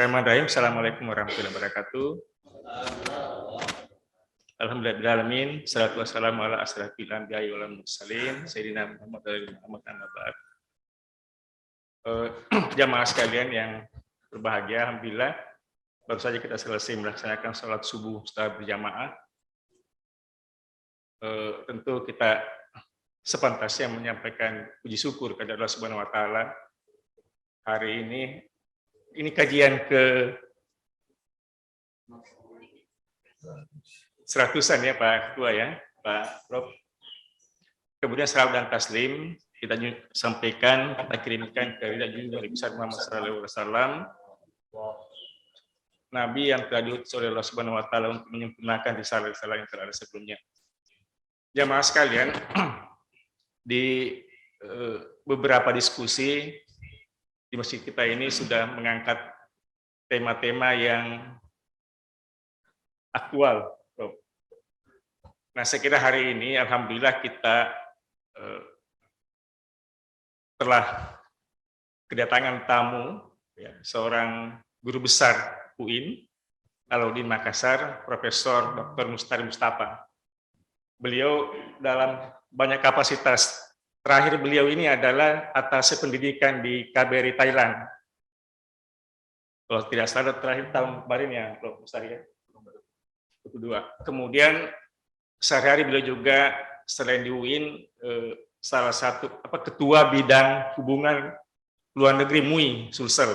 Bismillahirrahmanirrahim. Assalamualaikum warahmatullahi wabarakatuh. Alhamdulillahirrahmanirrahim. Salatu wassalamu ala asrafil anbiya'i wal mursalin sayyidina Muhammad amma ba'd. Jamaah sekalian yang berbahagia, alhamdulillah baru saja kita selesai melaksanakan sholat subuh secara berjamaah. Tentu kita sepantasnya menyampaikan puji syukur kepada Allah Subhanahu wa taala. Hari ini kajian ke 100-an ya Pak Ketua ya, Pak Prof. Kemudian salawat dan taslim kita sampaikan, kita kirimkan ke Nabi besar Muhammad SAW, Nabi yang telah diutus oleh Allah Subhanahu wa taala untuk menyempurnakan risalah-risalah yang telah ada sebelumnya. Jamaah sekalian, di beberapa diskusi di masjid kita ini sudah mengangkat tema-tema yang aktual. Nah, saya kira hari ini alhamdulillah kita telah kedatangan tamu, ya, seorang guru besar UIN, Alauddin Makassar, Profesor Dr. Mustari Mustafa. Beliau dalam banyak kapasitas. Terakhir beliau ini adalah atas pendidikan di KBRI Thailand. Kalau tidak salah terakhir tahun kemarin ya, Prof. Mustari ya. Kedua. Kemudian sehari-hari beliau juga selain di UIN salah satu ketua bidang hubungan luar negeri MUI Sulsel.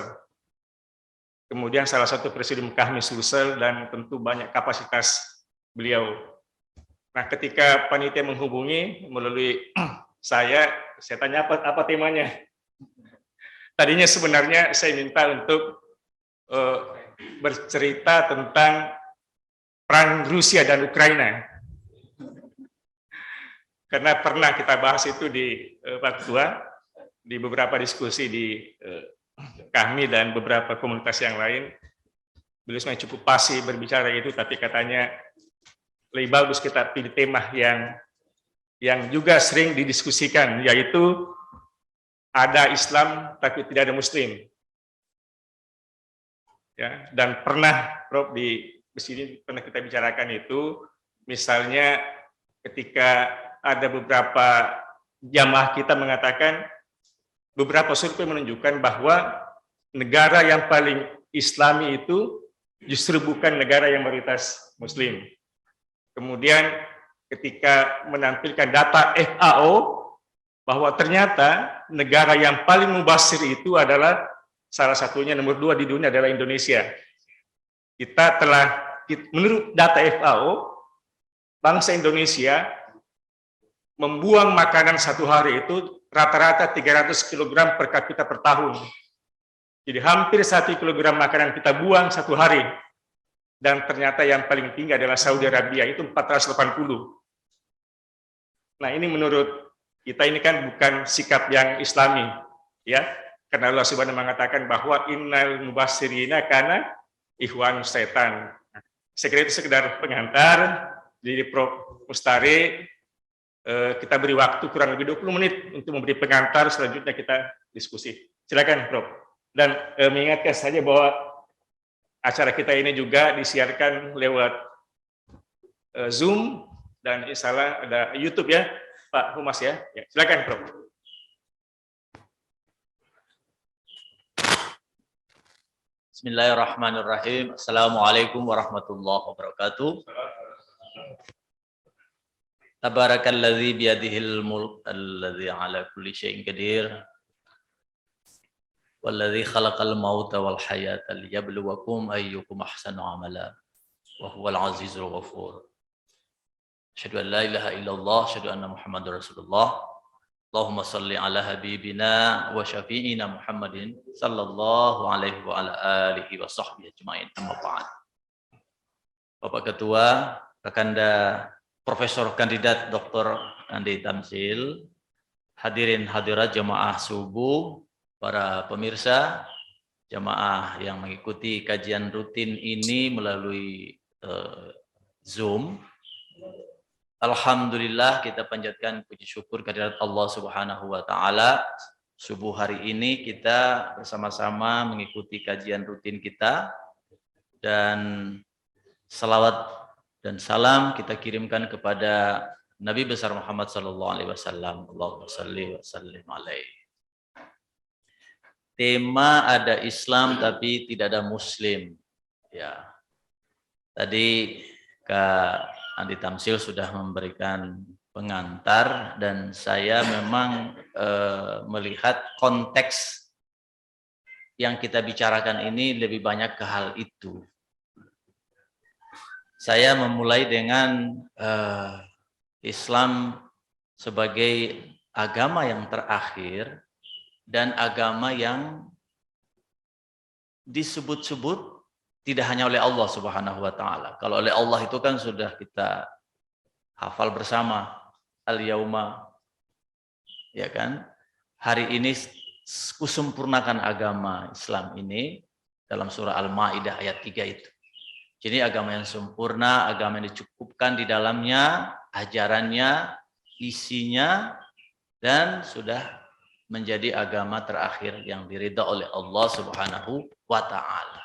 Kemudian salah satu presiden Kahmi Sulsel dan tentu banyak kapasitas beliau. Nah, ketika panitia menghubungi melalui saya tanya apa temanya. Tadinya sebenarnya saya minta untuk bercerita tentang perang Rusia dan Ukraina. Karena pernah kita bahas itu di Pak Ketua, di beberapa diskusi di kami dan beberapa komunitas yang lain. Beliau sebenarnya cukup pasti berbicara itu, tapi katanya lebih bagus kita pilih tema yang juga sering didiskusikan, yaitu ada Islam tapi tidak ada Muslim. Ya, dan pernah Prof di sini pernah kita bicarakan itu, misalnya ketika ada beberapa jamaah kita mengatakan beberapa survei menunjukkan bahwa negara yang paling Islami itu justru bukan negara yang mayoritas Muslim. Kemudian ketika menampilkan data FAO bahwa ternyata negara yang paling mubasir itu adalah salah satunya nomor 2 di dunia adalah Indonesia. Kita telah, menurut data FAO, bangsa Indonesia membuang makanan satu hari itu rata-rata 300 kg per kapita per tahun. Jadi hampir 1 kg makanan kita buang satu hari. Dan ternyata yang paling tinggi adalah Saudi Arabia, itu 480. Nah, ini menurut kita ini kan bukan sikap yang Islami, ya. Karena Allah Subhanahu mengatakan bahwa innal mubasyirina kana ikhwan setan. Saya kira itu sekedar pengantar. Jadi Prof. Mustari, kita beri waktu kurang lebih 20 menit untuk memberi pengantar, selanjutnya kita diskusi. Silakan Prof. Dan mengingatkan saja bahwa acara kita ini juga disiarkan lewat Zoom dan insya Allah ada YouTube ya, Pak Humas ya. Silakan Prof. Bismillahirrahmanirrahim. Assalamualaikum warahmatullahi wabarakatuh. Tabarakalladzi biyadihil mulk alladzi ala kulli syai'in qadir. Walladzi khalaqal mauta wal hayata liyabluwakum ayyukum ahsanu amala. Wa huwal azizul ghafur. Asyhadu an la ilaha illallah, asyhadu anna Muhammadar Rasulullah. Allahumma salli ala habibina wa syafi'ina Muhammadin sallallahu alaihi wa ala alihi wa sahbihi ajma'in. Amma ba'd. Bapak Ketua, Kakanda Profesor Kandidat Dr. Andi Tamsil, hadirin hadirat jamaah subuh, para pemirsa, jamaah yang mengikuti kajian rutin ini melalui Zoom. Alhamdulillah kita panjatkan puji syukur kehadirat Allah Subhanahu wa taala subuh hari ini kita bersama-sama mengikuti kajian rutin kita, dan salawat dan salam kita kirimkan kepada Nabi besar Muhammad sallallahu alaihi wasallam. Allahumma shalli wa sallim alaihi. Tema ada Islam tapi tidak ada Muslim. Ya. Tadi Kak Andi Tamsil sudah memberikan pengantar, dan saya memang melihat konteks yang kita bicarakan ini lebih banyak ke hal itu. Saya memulai dengan Islam sebagai agama yang terakhir dan agama yang disebut-sebut tidak hanya oleh Allah Subhanahu wa taala. Kalau oleh Allah itu kan sudah kita hafal bersama, al-yauma, ya kan? Hari ini kusempurnakan agama Islam ini dalam surah Al-Maidah ayat 3 itu. Jadi agama yang sempurna, agama yang dicukupkan di dalamnya ajarannya, isinya, dan sudah menjadi agama terakhir yang diridha oleh Allah Subhanahu wa taala.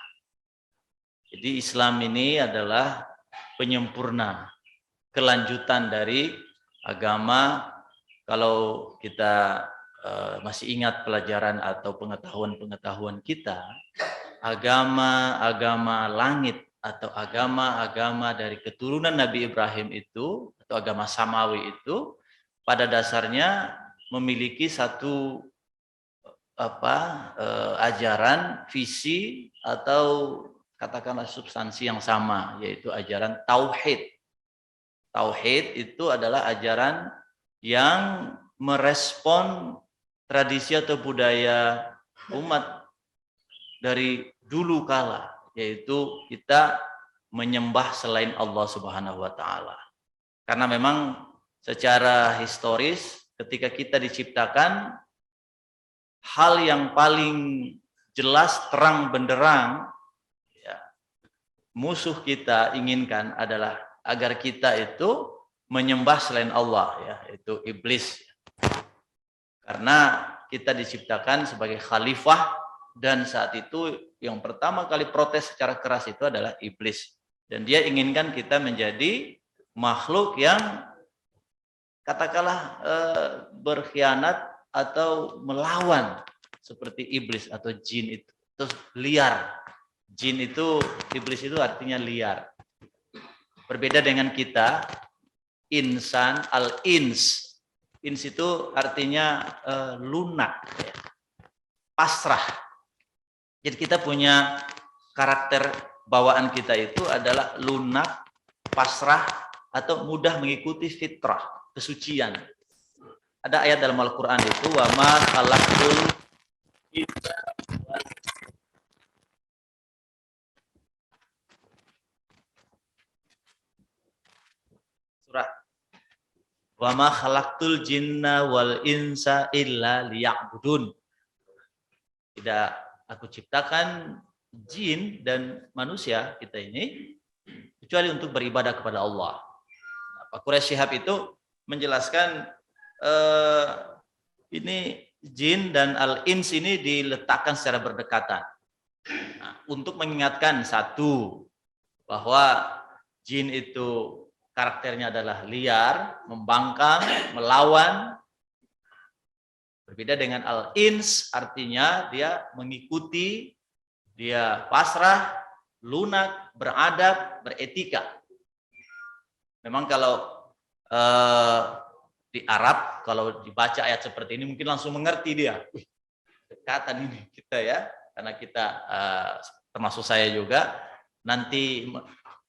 Jadi Islam ini adalah penyempurna, kelanjutan dari agama. Kalau kita masih ingat pelajaran atau pengetahuan kita, agama langit atau agama dari keturunan Nabi Ibrahim itu, atau agama samawi itu, pada dasarnya memiliki satu ajaran, visi, atau katakanlah substansi yang sama, yaitu ajaran tauhid. Tauhid itu adalah ajaran yang merespon tradisi atau budaya umat dari dulu kala, yaitu kita menyembah selain Allah Subhanahu wa taala. Karena memang secara historis ketika kita diciptakan, hal yang paling jelas terang benderang musuh kita inginkan adalah agar kita itu menyembah selain Allah, ya, itu iblis. Karena kita diciptakan sebagai khalifah, dan saat itu yang pertama kali protes secara keras itu adalah iblis. Dan dia inginkan kita menjadi makhluk yang katakanlah berkhianat atau melawan seperti iblis atau jin itu. Terus liar. Jin itu, iblis itu artinya liar. Berbeda dengan kita, insan, al-ins. Ins itu artinya lunak, ya. Pasrah. Jadi kita punya karakter bawaan kita itu adalah lunak, pasrah, atau mudah mengikuti fitrah, kesucian. Ada ayat dalam Al-Quran itu, wa ma khalaqtul surah wa ma khalaqtul jinna wal insa illa liya'budun. Tidak aku ciptakan jin dan manusia kita ini kecuali untuk beribadah kepada Allah. Pak Quraisy Shihab itu menjelaskan ini jin dan al-ins ini diletakkan secara berdekatan. Nah, untuk mengingatkan satu, bahwa jin itu karakternya adalah liar, membangkang, melawan. Berbeda dengan al-ins, artinya dia mengikuti, dia pasrah, lunak, beradab, beretika. Memang kalau di Arab, kalau dibaca ayat seperti ini mungkin langsung mengerti dia. Wih, dekatan ini kita ya, karena kita termasuk saya juga nanti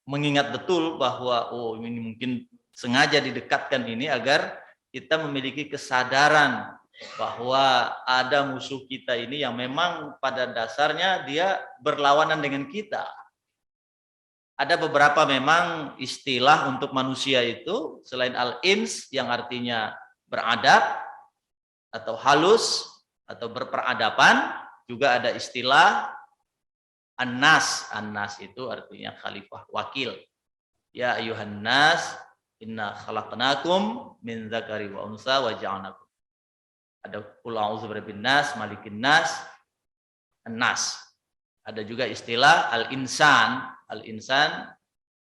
mengingat betul bahwa oh ini mungkin sengaja didekatkan ini agar kita memiliki kesadaran bahwa ada musuh kita ini yang memang pada dasarnya dia berlawanan dengan kita. Ada beberapa memang istilah untuk manusia itu selain al-ins yang artinya beradab atau halus atau berperadaban, juga ada istilah An-nas. An-nas itu artinya khalifah, wakil. Ya ayuhan nas, inna khalaqnakum min dzakari wa unsa wa ja'alnakum. Ada qul a'udzu birabbin nas, malikin nas, an-nas. Ada juga istilah al-insan. Al-insan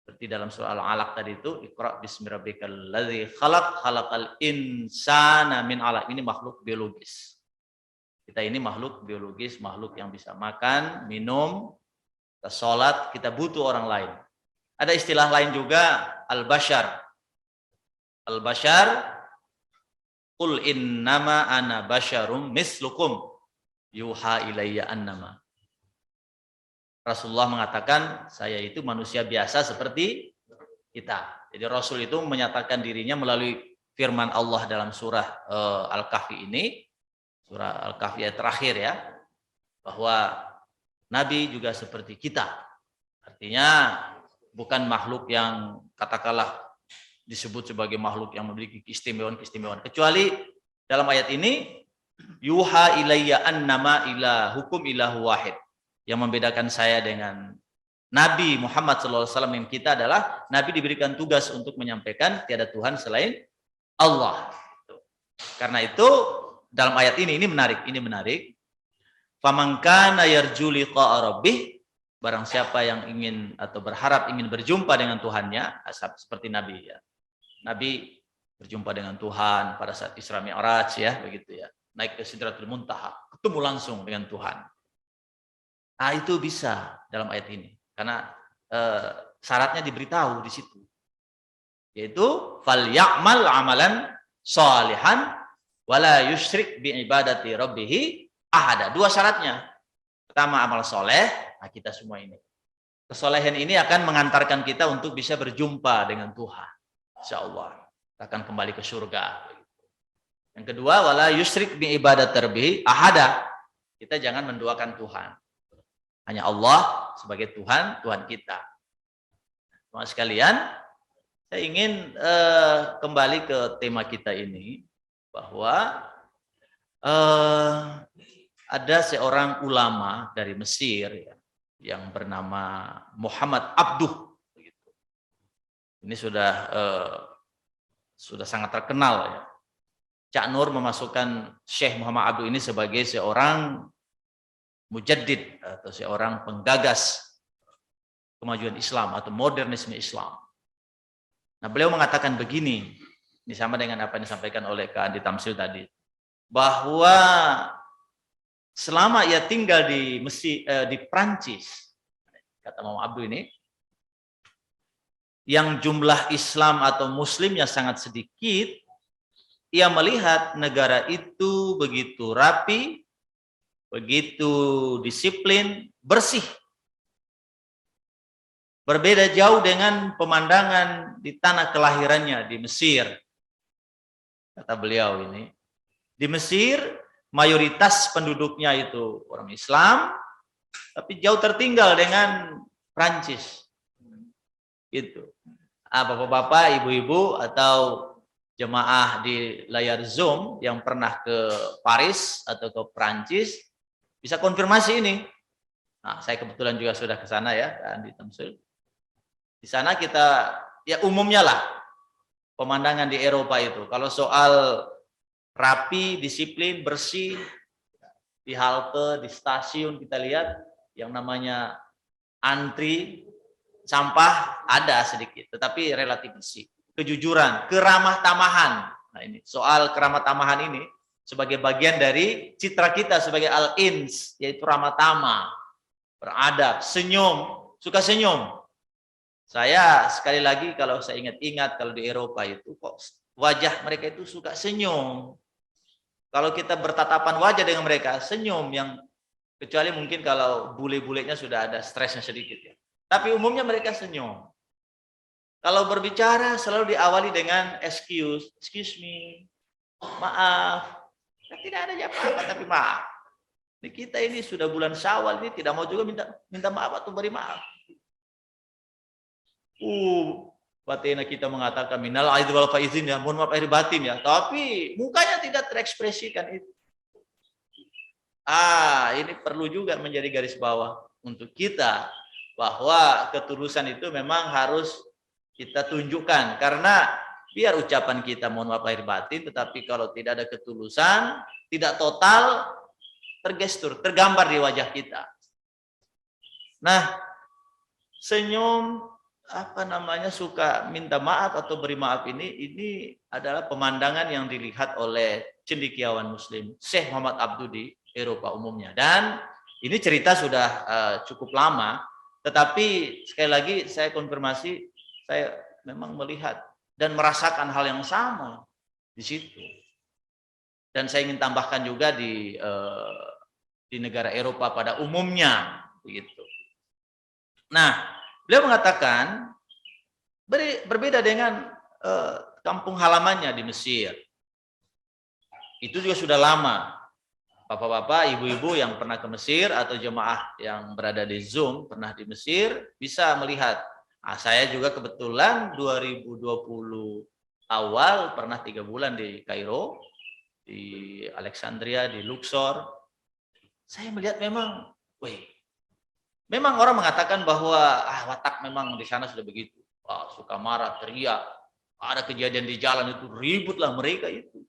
seperti dalam surah Al-Alaq tadi itu, Iqra bismi rabbikal ladzi khalaq, khalaqal insana min 'alaq. Ini makhluk biologis. Kita ini makhluk biologis, makhluk yang bisa makan, minum, kita sholat, kita butuh orang lain. Ada istilah lain juga, al-bashar. Al-bashar, qul innama ana basyarum mislukum yuha ilayya annama. Rasulullah mengatakan, saya itu manusia biasa seperti kita. Jadi Rasul itu menyatakan dirinya melalui firman Allah dalam surah Al-Kahfi ini, surah Al-Kahfi ayat terakhir ya, bahwa Nabi juga seperti kita. Artinya bukan makhluk yang katakanlah disebut sebagai makhluk yang memiliki keistimewaan. Kecuali dalam ayat ini, yuha ilayya annama ilahukum ilahu wahid. Yang membedakan saya dengan Nabi Muhammad SAW yang kita adalah Nabi diberikan tugas untuk menyampaikan tiada Tuhan selain Allah. Karena itu dalam ayat ini menarik. Faman kana yarju liqa'a rabbih, barang siapa yang ingin atau berharap ingin berjumpa dengan Tuhannya, seperti Nabi ya. Nabi berjumpa dengan Tuhan pada saat Isra Mi'raj ya, begitu ya. Naik ke Sidratul Muntaha, ketemu langsung dengan Tuhan. Nah, itu bisa dalam ayat ini. Karena syaratnya diberitahu di situ. Yaitu fal ya'mal amalan shalihan wala yusyrik bi ibadati rabbih ahada. Dua syaratnya. Pertama amal soleh, nah kita semua ini. Kesolehan ini akan mengantarkan kita untuk bisa berjumpa dengan Tuhan. Insyaallah. Kita akan kembali ke surga. Yang kedua, wala yusyrik bi ibadati rabbih ahada. Kita jangan menduakan Tuhan. Hanya Allah sebagai Tuhan, Tuhan kita. Teman sekalian, saya ingin kembali ke tema kita ini, bahwa ada seorang ulama dari Mesir ya, yang bernama Muhammad Abduh. Ini sudah sangat terkenal ya. Cak Nur memasukkan Syekh Muhammad Abduh ini sebagai seorang mujaddid atau seorang penggagas kemajuan Islam atau modernisme Islam. Nah, beliau mengatakan begini, ini sama dengan apa yang disampaikan oleh Kak Andi Tamsil tadi, bahwa selama ia tinggal di di Prancis, kata Muhammad Abduh ini, yang jumlah Islam atau Muslimnya sangat sedikit, ia melihat negara itu begitu rapi, begitu disiplin, bersih. Berbeda jauh dengan pemandangan di tanah kelahirannya di Mesir. Kata beliau ini, di Mesir mayoritas penduduknya itu orang Islam, tapi jauh tertinggal dengan Prancis. Gitu. Bapak-bapak, ibu-ibu atau jemaah di layar Zoom yang pernah ke Paris atau ke Prancis bisa konfirmasi ini. Nah, saya kebetulan juga sudah ke sana ya, di Tamsil. Di sana kita ya umumnya lah pemandangan di Eropa itu. Kalau soal rapi, disiplin, bersih, di halte, di stasiun kita lihat yang namanya antri sampah ada sedikit, tetapi relatif bersih. Kejujuran, keramah tamahan. Nah, ini soal keramah tamahan ini sebagai bagian dari citra kita sebagai al-ins, yaitu ramah tamah, beradab, senyum, suka senyum. Saya sekali lagi kalau saya ingat-ingat kalau di Eropa itu kok wajah mereka itu suka senyum. Kalau kita bertatapan wajah dengan mereka senyum, yang kecuali mungkin kalau bule-bulenya sudah ada stresnya sedikit ya. Tapi umumnya mereka senyum. Kalau berbicara selalu diawali dengan excuse me, maaf. Tidak ada apa-apa tapi maaf. Kita ini sudah bulan Syawal ini tidak mau juga minta maaf atau beri maaf. Batina kita mengatakan minal aidin wal faizin ya, mohon maaf lahir batin ya, tapi mukanya tidak terekspresikan itu. Ini perlu juga menjadi garis bawah untuk kita, bahwa ketulusan itu memang harus kita tunjukkan, karena biar ucapan kita mohon maaf lahir batin, tetapi kalau tidak ada ketulusan, tidak total tergestur, tergambar di wajah kita. Nah, senyum suka minta maaf atau beri maaf ini adalah pemandangan yang dilihat oleh cendekiawan muslim Syekh Muhammad Abduh di Eropa umumnya. Dan ini cerita sudah cukup lama, tetapi sekali lagi saya konfirmasi, saya memang melihat dan merasakan hal yang sama di situ. Dan saya ingin tambahkan juga di negara Eropa pada umumnya begitu. Nah, beliau mengatakan berbeda dengan kampung halamannya di Mesir. Itu juga sudah lama. Bapak-bapak, ibu-ibu yang pernah ke Mesir atau jemaah yang berada di Zoom pernah di Mesir bisa melihat. Nah, saya juga kebetulan 2020 awal pernah 3 bulan di Kairo, di Alexandria, di Luxor. Saya melihat memang, memang orang mengatakan bahwa watak memang di sana sudah begitu. Suka marah, teriak. Ada kejadian di jalan itu ributlah mereka itu.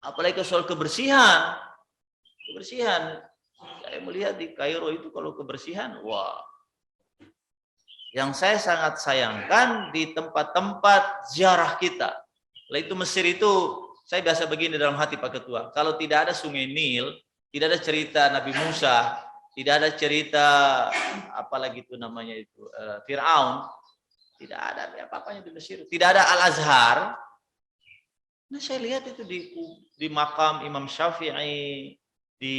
Apalagi soal kebersihan. Kebersihan. Saya melihat di Kairo itu kalau kebersihan, yang saya sangat sayangkan di tempat-tempat ziarah kita. Lalu itu Mesir itu, saya biasa begini dalam hati Pak Ketua. Kalau tidak ada sungai Nil, tidak ada cerita Nabi Musa, tidak ada cerita apalagi itu namanya itu Fir'aun, tidak ada apa-apanya di Mesir, tidak ada Al-Azhar. Nah, saya lihat itu di makam Imam Syafi'i, di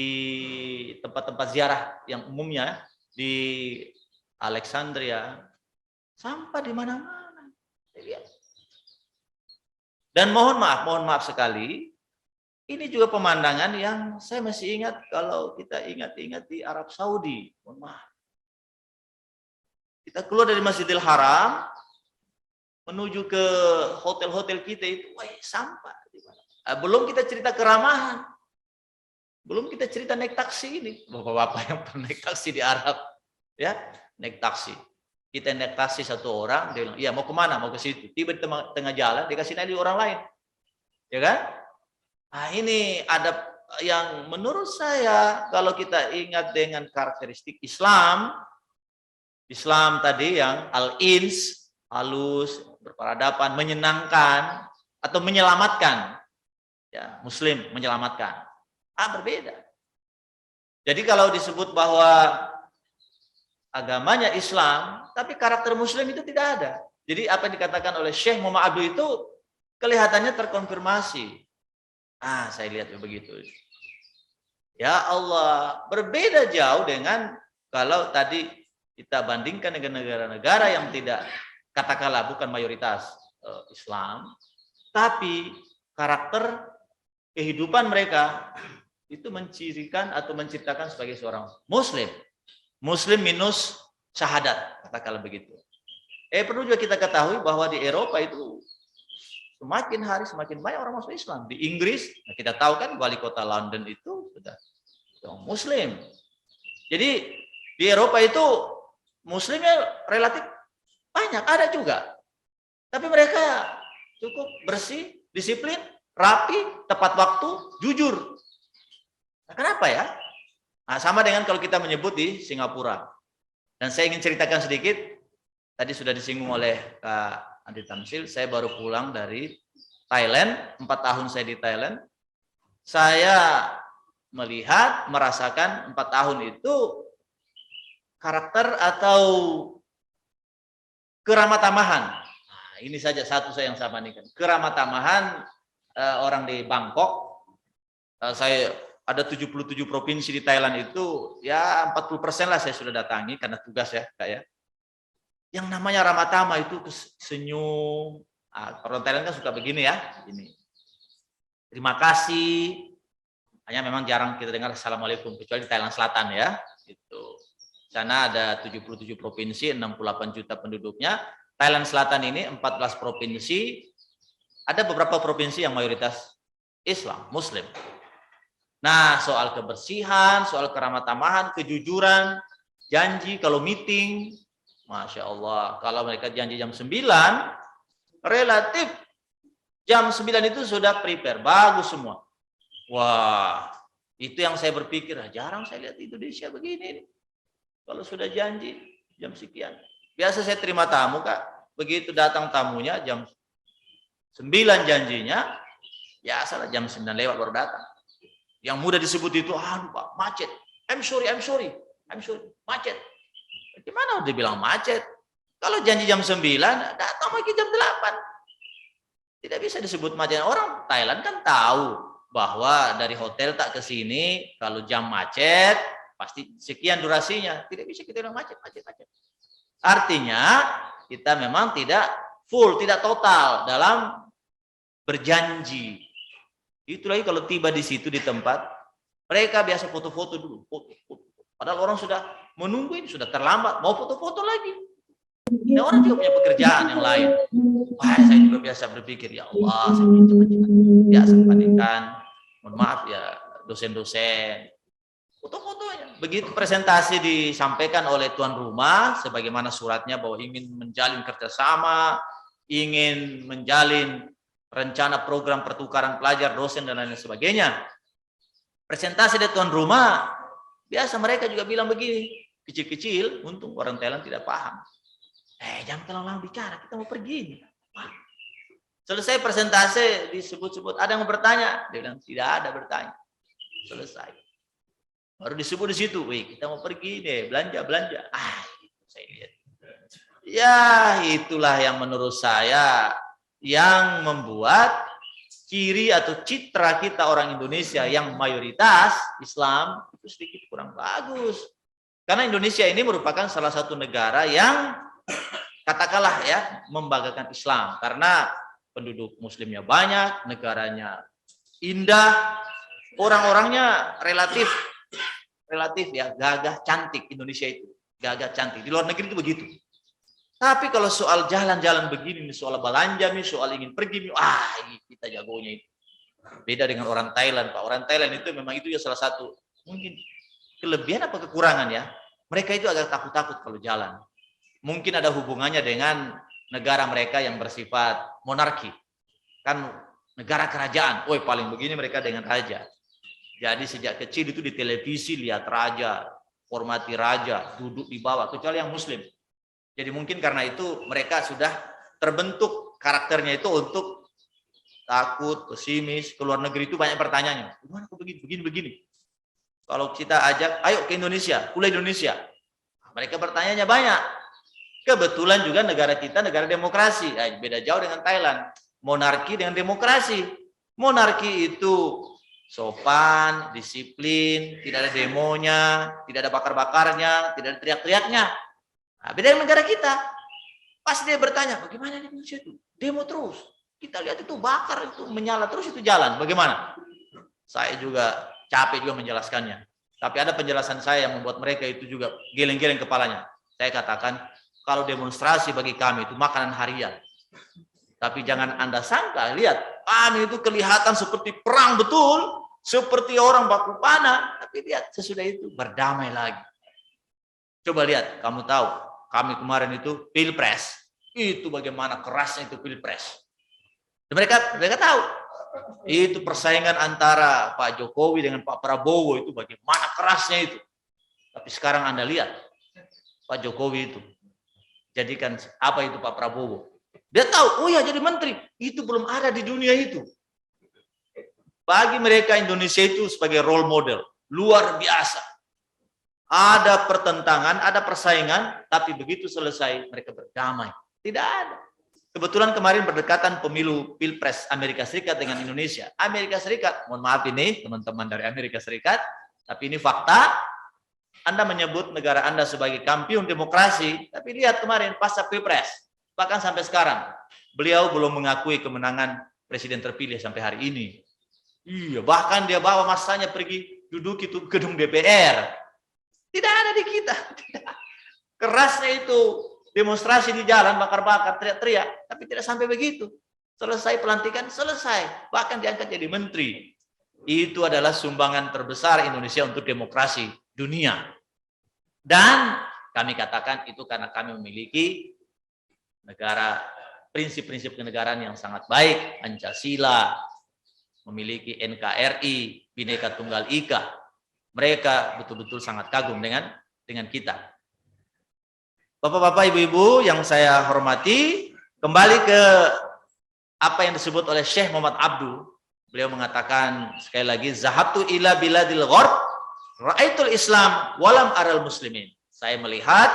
tempat-tempat ziarah yang umumnya di Alexandria, sampah di mana-mana. Saya lihat. Dan mohon maaf sekali, ini juga pemandangan yang saya masih ingat kalau kita ingat-ingat di Arab Saudi. Mohon maaf. Kita keluar dari Masjidil Haram, menuju ke hotel-hotel kita itu, sampah. Belum kita cerita keramahan. Belum kita cerita naik taksi ini. Bapak-bapak yang pernah naik taksi di Arab. Ya, naik taksi. Kita naik taksi satu orang, dia bilang, iya mau kemana? Mau ke situ. Tiba di tengah jalan, dikasih naik orang lain. Ya kan? Nah, ini ada yang menurut saya, kalau kita ingat dengan karakteristik Islam tadi yang al-ins, halus, berperadaban, menyenangkan, atau menyelamatkan. Ya, Muslim menyelamatkan. Berbeda. Jadi kalau disebut bahwa agamanya Islam, tapi karakter Muslim itu tidak ada. Jadi apa yang dikatakan oleh Syekh Muhammad Abduh itu kelihatannya terkonfirmasi. Saya lihat begitu. Ya Allah, berbeda jauh dengan kalau tadi kita bandingkan dengan negara-negara yang tidak, katakanlah bukan mayoritas Islam, tapi karakter kehidupan mereka itu mencirikan atau menceritakan sebagai seorang Muslim. Muslim minus syahadat, katakanlah begitu. Perlu juga kita ketahui bahwa di Eropa itu semakin hari semakin banyak orang masuk Islam. Di Inggris, kita tahu kan wali kota London itu sudah Muslim. Jadi di Eropa itu Muslimnya relatif banyak, ada juga. Tapi mereka cukup bersih, disiplin, rapi, tepat waktu, jujur. Kenapa ya? Sama dengan kalau kita menyebut di Singapura. Dan saya ingin ceritakan sedikit. Tadi sudah disinggung oleh Kak Andi Tamsil. Saya baru pulang dari Thailand. 4 tahun saya di Thailand. Saya melihat, merasakan 4 tahun itu karakter atau keramatamahan. Ini saja satu saya yang saya bandingkan. Keramatamahan orang di Bangkok. Saya ada 77 provinsi di Thailand itu, ya 40% lah saya sudah datangi karena tugas ya, Kak ya. Yang namanya ramah tamah itu senyum. Orang Thailand kan suka begini ya, ini. Terima kasih. Hanya memang jarang kita dengar assalamualaikum kecuali di Thailand Selatan ya. Itu. Sana ada 77 provinsi, 68 juta penduduknya. Thailand Selatan ini 14 provinsi. Ada beberapa provinsi yang mayoritas Islam, Muslim. Nah, soal kebersihan, soal keramatamahan, kejujuran, janji kalau meeting, Masya Allah, kalau mereka janji jam 9, relatif jam 9 itu sudah prepare, bagus semua. Wah, itu yang saya berpikir, jarang saya lihat Indonesia begini. Kalau sudah janji jam sekian. Biasa saya terima tamu, Kak. Begitu datang tamunya jam 9 janjinya, biasalah jam 9 lewat baru datang. Yang mudah disebut itu, aduh Pak, macet. I'm sorry, macet. Gimana udah bilang macet? Kalau janji jam 9, datang lagi jam 8. Tidak bisa disebut macet. Orang Thailand kan tahu bahwa dari hotel tak ke sini, kalau jam macet, pasti sekian durasinya. Tidak bisa kita bilang macet. Artinya, kita memang tidak full, tidak total dalam berjanji. Itu lagi kalau tiba di situ di tempat, mereka biasa foto-foto dulu. Padahal orang sudah menunggu ini, sudah terlambat, mau foto-foto lagi. Dan orang juga punya pekerjaan yang lain. Wah, saya juga biasa berpikir, ya Allah, saya cepat-cepat. Biasa bandingkan, mohon maaf ya, dosen-dosen. Foto-fotonya. Begitu presentasi disampaikan oleh tuan rumah, sebagaimana suratnya bahwa ingin menjalin kerjasama, ingin menjalin rencana program pertukaran pelajar, dosen, dan lain sebagainya. Presentasi dari tuan rumah, biasa mereka juga bilang begini, kecil-kecil, untung orang Thailand tidak paham. Jangan terlalu lama bicara, kita mau pergi. Wah. Selesai presentasi, disebut-sebut, ada yang mau bertanya? Dia bilang, tidak ada bertanya. Selesai. Baru disebut di situ, kita mau pergi deh, belanja. Itu saya lihat. Ya, itulah yang menurut saya yang membuat ciri atau citra kita orang Indonesia yang mayoritas Islam itu sedikit kurang bagus. Karena Indonesia ini merupakan salah satu negara yang katakanlah ya membanggakan Islam karena penduduk muslimnya banyak, negaranya indah, orang-orangnya relatif ya gagah cantik. Indonesia itu gagah cantik, di luar negeri itu begitu. Tapi kalau soal jalan-jalan begini, soal belanja, soal ingin pergi, kita jagonya itu. Beda dengan orang Thailand, Pak. Orang Thailand itu memang itu ya salah satu mungkin kelebihan apa kekurangan ya. Mereka itu agak takut-takut kalau jalan. Mungkin ada hubungannya dengan negara mereka yang bersifat monarki. Kan negara kerajaan, paling begini mereka dengan raja. Jadi sejak kecil itu di televisi lihat raja, hormati raja, duduk di bawah, kecuali yang muslim. Jadi mungkin karena itu mereka sudah terbentuk karakternya itu untuk takut, pesimis, ke luar negeri itu banyak pertanyaannya. Gimana kok begini? Kalau kita ajak, ayo ke Indonesia, kuliah Indonesia. Mereka bertanya banyak. Kebetulan juga negara kita negara demokrasi. Beda jauh dengan Thailand. Monarki dengan demokrasi. Monarki itu sopan, disiplin, tidak ada demonya, tidak ada bakar-bakarnya, tidak ada teriak-teriaknya. Beda dengan negara kita. Pas dia bertanya, bagaimana di Indonesia itu? Demo terus. Kita lihat itu bakar, itu menyala terus, itu jalan. Bagaimana? Saya juga capek juga menjelaskannya. Tapi ada penjelasan saya yang membuat mereka itu juga geleng-geleng kepalanya. Saya katakan, kalau demonstrasi bagi kami itu makanan harian. Tapi jangan Anda sangka, lihat, kami itu kelihatan seperti perang betul, seperti orang baku panah, tapi lihat sesudah itu berdamai lagi. Coba lihat, kamu tahu, kami kemarin itu pilpres, itu bagaimana kerasnya itu pilpres. Dan mereka tahu, itu persaingan antara Pak Jokowi dengan Pak Prabowo itu bagaimana kerasnya itu. Tapi sekarang Anda lihat, Pak Jokowi itu jadikan apa itu Pak Prabowo. Dia tahu, jadi menteri. Itu belum ada di dunia itu. Bagi mereka Indonesia itu sebagai role model. Luar biasa. Ada pertentangan, ada persaingan, tapi begitu selesai mereka berdamai. Tidak ada. Kebetulan kemarin berdekatan pemilu Pilpres Amerika Serikat dengan Indonesia. Amerika Serikat, mohon maaf ini teman-teman dari Amerika Serikat, tapi ini fakta. Anda menyebut negara Anda sebagai kampiun demokrasi, tapi lihat kemarin pasca Pilpres. Bahkan sampai sekarang, beliau belum mengakui kemenangan presiden terpilih sampai hari ini. Iya, bahkan dia bawa masanya pergi duduk itu gedung DPR. Tidak ada di kita. Kerasnya itu demonstrasi di jalan, bakar-bakar, teriak-teriak, tapi tidak sampai begitu. Selesai pelantikan, selesai. Bahkan diangkat jadi menteri. Itu adalah sumbangan terbesar Indonesia untuk demokrasi dunia. Dan kami katakan itu karena kami memiliki negara, prinsip-prinsip kenegaraan yang sangat baik, Pancasila, memiliki NKRI, Bhinneka Tunggal Ika. Mereka betul-betul sangat kagum dengan kita. Bapak-bapak, ibu-ibu yang saya hormati, kembali ke apa yang disebut oleh Syekh Muhammad Abduh. Beliau mengatakan sekali lagi, zahabtu ila biladil gharb, ra'aitul Islam walam aral muslimin. Saya melihat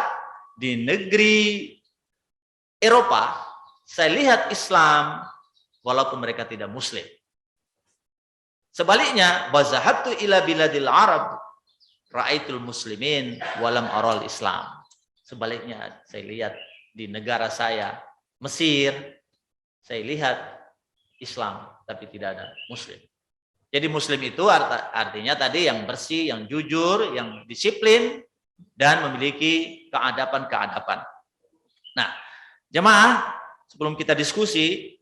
di negeri Eropa, saya lihat Islam walaupun mereka tidak muslim. Sebaliknya, wa zahabtu ila biladil arab, ra'aitul muslimin walam aral Islam. Sebaliknya, saya lihat di negara saya, Mesir, saya lihat Islam, tapi tidak ada Muslim. Jadi Muslim itu artinya tadi yang bersih, yang jujur, yang disiplin, dan memiliki keadapan-keadapan. Nah, jemaah, sebelum kita diskusi,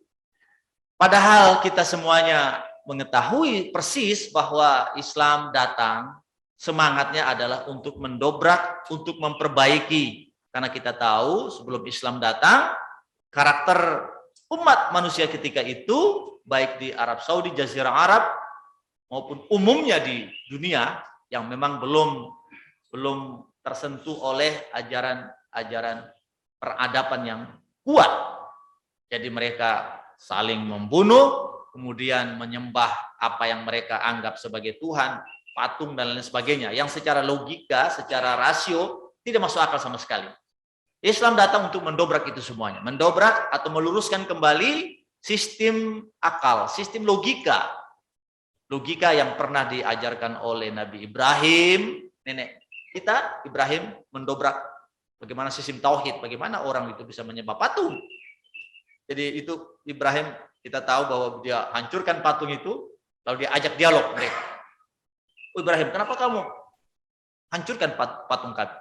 padahal kita semuanya mengetahui persis bahwa Islam datang, semangatnya adalah untuk mendobrak, untuk memperbaiki. Karena kita tahu sebelum Islam datang, karakter umat manusia ketika itu, baik di Arab Saudi, Jazirah Arab, maupun umumnya di dunia, yang memang belum tersentuh oleh ajaran peradaban yang kuat. Jadi mereka saling membunuh, kemudian menyembah apa yang mereka anggap sebagai Tuhan, patung dan lain sebagainya, yang secara logika, secara rasio tidak masuk akal sama sekali. Islam datang untuk mendobrak itu semuanya, mendobrak atau meluruskan kembali sistem akal, sistem logika yang pernah diajarkan oleh Nabi Ibrahim, nenek kita Ibrahim, mendobrak bagaimana sistem tauhid, bagaimana orang itu bisa menyembah patung. Jadi itu Ibrahim, kita tahu bahwa dia hancurkan patung itu, lalu dia ajak dialog mereka. Ibrahim, kenapa kamu hancurkan patung kami?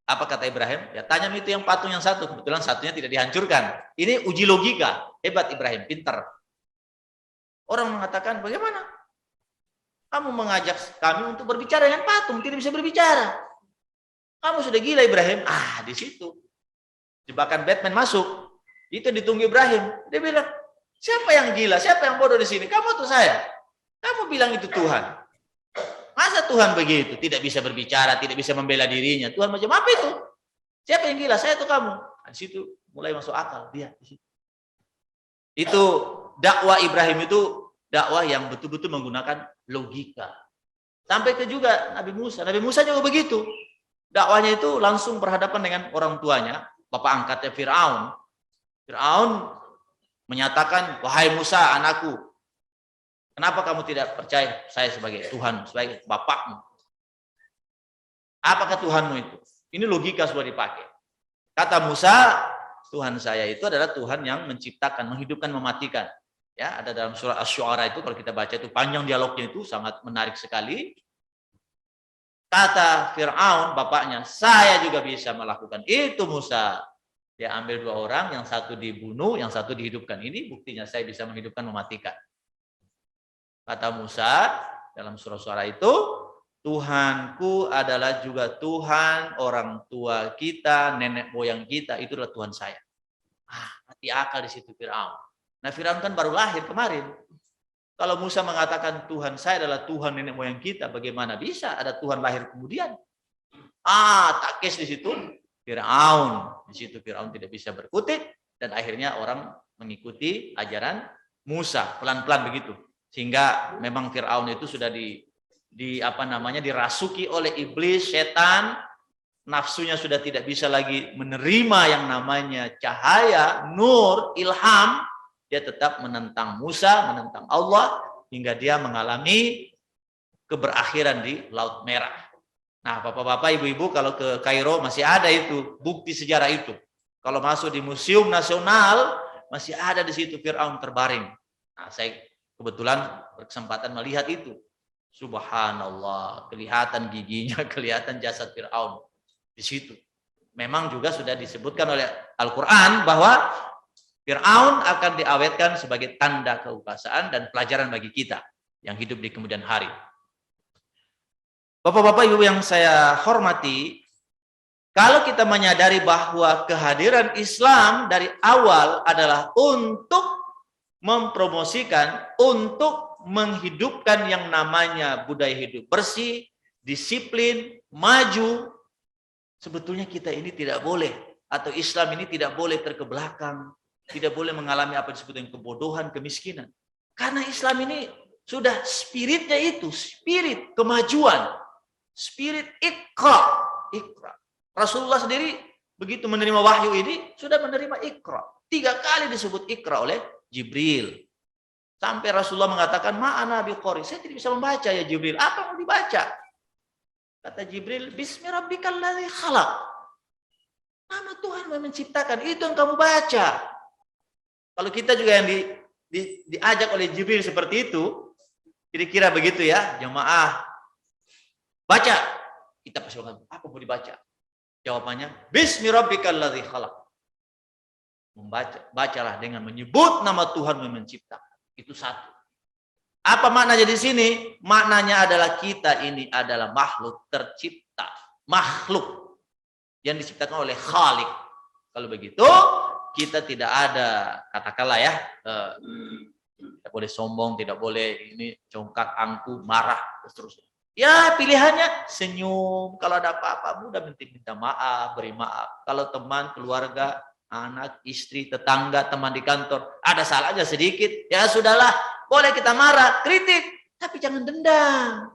Apa kata Ibrahim? Ya tanya itu yang patung yang satu, kebetulan satunya tidak dihancurkan. Ini uji logika, hebat Ibrahim, pintar. Orang mengatakan, bagaimana? Kamu mengajak kami untuk berbicara dengan patung, tidak bisa berbicara. Kamu sudah gila Ibrahim. Di situ jebakan Batman masuk. Itu ditunggu Ibrahim. Dia bilang, siapa yang gila? Siapa yang bodoh di sini? Kamu atau saya? Kamu bilang itu Tuhan. Masa Tuhan begitu? Tidak bisa berbicara, tidak bisa membela dirinya. Tuhan macam apa itu? Siapa yang gila? Saya atau kamu? Di situ mulai masuk akal dia. Di situ. Itu dakwah Ibrahim itu dakwah yang betul-betul menggunakan logika. Sampai ke juga Nabi Musa. Nabi Musa juga begitu. Dakwahnya itu langsung berhadapan dengan orang tuanya, bapak angkatnya Fir'aun. Fir'aun menyatakan, wahai Musa anakku, kenapa kamu tidak percaya saya sebagai Tuhan, sebagai bapakmu? Apakah Tuhanmu itu? Ini logika sudah dipakai. Kata Musa, Tuhan saya itu adalah Tuhan yang menciptakan, menghidupkan, mematikan. Ya, ada dalam surah Asy-Syu'ara itu, kalau kita baca itu panjang dialognya itu, sangat menarik sekali. Kata Fir'aun, bapaknya, saya juga bisa melakukan itu Musa. Dia ambil dua orang, yang satu dibunuh, yang satu dihidupkan. Ini buktinya saya bisa menghidupkan, mematikan. Kata Musa dalam surah Syu'ara itu, Tuhanku adalah juga Tuhan orang tua kita, nenek moyang kita, itu adalah Tuhan saya. Mati akal di situ Fir'aun. Nah Fir'aun kan baru lahir kemarin. Kalau Musa mengatakan Tuhan saya adalah Tuhan nenek moyang kita, bagaimana bisa ada Tuhan lahir kemudian? Takis di situ Fir'aun. Di situ Fir'aun tidak bisa berkutik dan akhirnya orang mengikuti ajaran Musa pelan-pelan begitu. Sehingga memang Fir'aun itu sudah dirasuki oleh iblis, setan, nafsunya sudah tidak bisa lagi menerima yang namanya cahaya, nur, ilham. Dia tetap menentang Musa, menentang Allah, hingga dia mengalami keberakhiran di Laut Merah. Nah, bapak-bapak, ibu-ibu, kalau ke Kairo masih ada itu, bukti sejarah itu. Kalau masuk di Museum Nasional, masih ada di situ Fir'aun terbaring. Nah, saya kebetulan berkesempatan melihat itu. Subhanallah, kelihatan giginya, kelihatan jasad Fir'aun di situ. Memang juga sudah disebutkan oleh Al-Quran bahwa Fir'aun akan diawetkan sebagai tanda kekuasaan dan pelajaran bagi kita yang hidup di kemudian hari. Bapak-bapak, ibu yang saya hormati, kalau kita menyadari bahwa kehadiran Islam dari awal adalah untuk mempromosikan, untuk menghidupkan yang namanya budaya hidup bersih, disiplin, maju. Sebetulnya kita ini tidak boleh, atau Islam ini tidak boleh terkebelakang, tidak boleh mengalami apa yang disebut dengan kebodohan, kemiskinan. Karena Islam ini sudah spiritnya itu, spirit kemajuan, spirit ikra. Rasulullah sendiri begitu menerima wahyu ini, sudah menerima ikra. 3 kali disebut ikra oleh Jibril. Sampai Rasulullah mengatakan, ma'ana biqori, saya tidak bisa membaca ya Jibril. Apa yang mau dibaca? Kata Jibril, bismi rabbikal ladzi khalaq. Nama Tuhan yang menciptakan, itu yang kamu baca. Kalau kita juga yang diajak oleh Jibril seperti itu, kira-kira begitu ya, jemaah. Baca. Kita pasti akan, apa mau dibaca? Jawabannya, bismi rabbikal ladzi khalaq. Bacalah dengan menyebut nama Tuhan yang menciptakan. Itu satu. Apa maknanya di sini? Maknanya adalah kita ini adalah makhluk tercipta. Makhluk yang diciptakan oleh Khalik. Kalau begitu, kita tidak ada, katakanlah ya, tidak boleh sombong, tidak boleh ini congkak, angku, marah, dan seterusnya. Ya pilihannya senyum. Kalau ada apa-apa, mudah minta maaf, beri maaf. Kalau teman, keluarga, anak, istri, tetangga, teman di kantor, ada salahnya sedikit, ya sudahlah, boleh kita marah, kritik, tapi jangan dendam.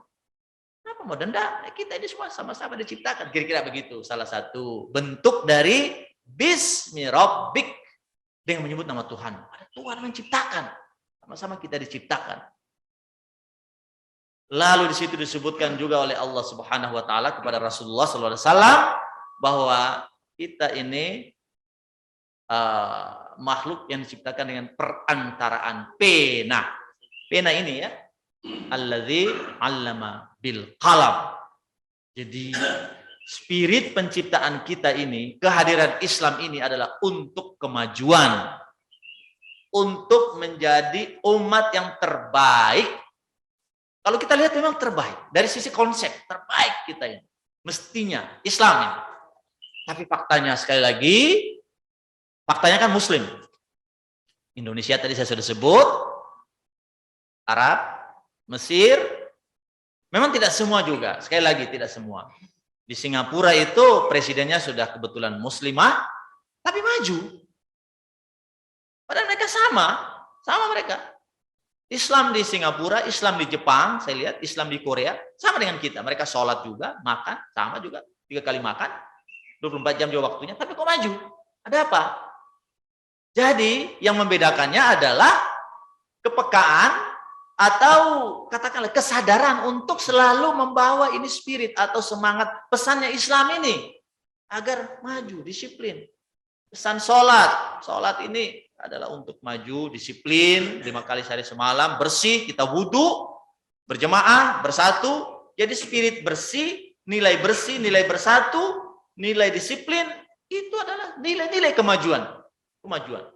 Kenapa mau dendam? Kita ini semua sama-sama diciptakan. Kira-kira begitu. Salah satu bentuk dari bismi rabbik, dengan menyebut nama Tuhan. Ada Tuhan menciptakan. Sama-sama kita diciptakan. Lalu di situ disebutkan juga oleh Allah Subhanahu wa taala kepada Rasulullah sallallahu alaihi wasallam bahwa kita ini makhluk yang diciptakan dengan perantaraan pena. Pena ini ya, alladzi 'allama bil qalam. Jadi spirit penciptaan kita ini, kehadiran Islam ini adalah untuk kemajuan, untuk menjadi umat yang terbaik. Kalau kita lihat memang terbaik dari sisi konsep, terbaik kita ini mestinya Islam ini. Tapi faktanya sekali lagi, faktanya kan Muslim. Indonesia tadi saya sudah sebut, Arab, Mesir, memang tidak semua juga. Sekali lagi tidak semua. Di Singapura itu presidennya sudah kebetulan muslimah, tapi maju. Padahal mereka sama mereka. Islam di Singapura, Islam di Jepang, saya lihat Islam di Korea, sama dengan kita. Mereka sholat juga, makan, sama juga. 3 kali makan, 24 jam juga waktunya, tapi kok maju? Ada apa? Jadi yang membedakannya adalah kepekaan atau katakanlah kesadaran untuk selalu membawa ini spirit atau semangat pesannya Islam ini agar maju, disiplin. Pesan sholat ini adalah untuk maju, disiplin, 5 kali sehari semalam, bersih, kita wudhu, berjemaah, bersatu. Jadi spirit bersih, nilai bersatu, nilai disiplin, itu adalah nilai-nilai kemajuan.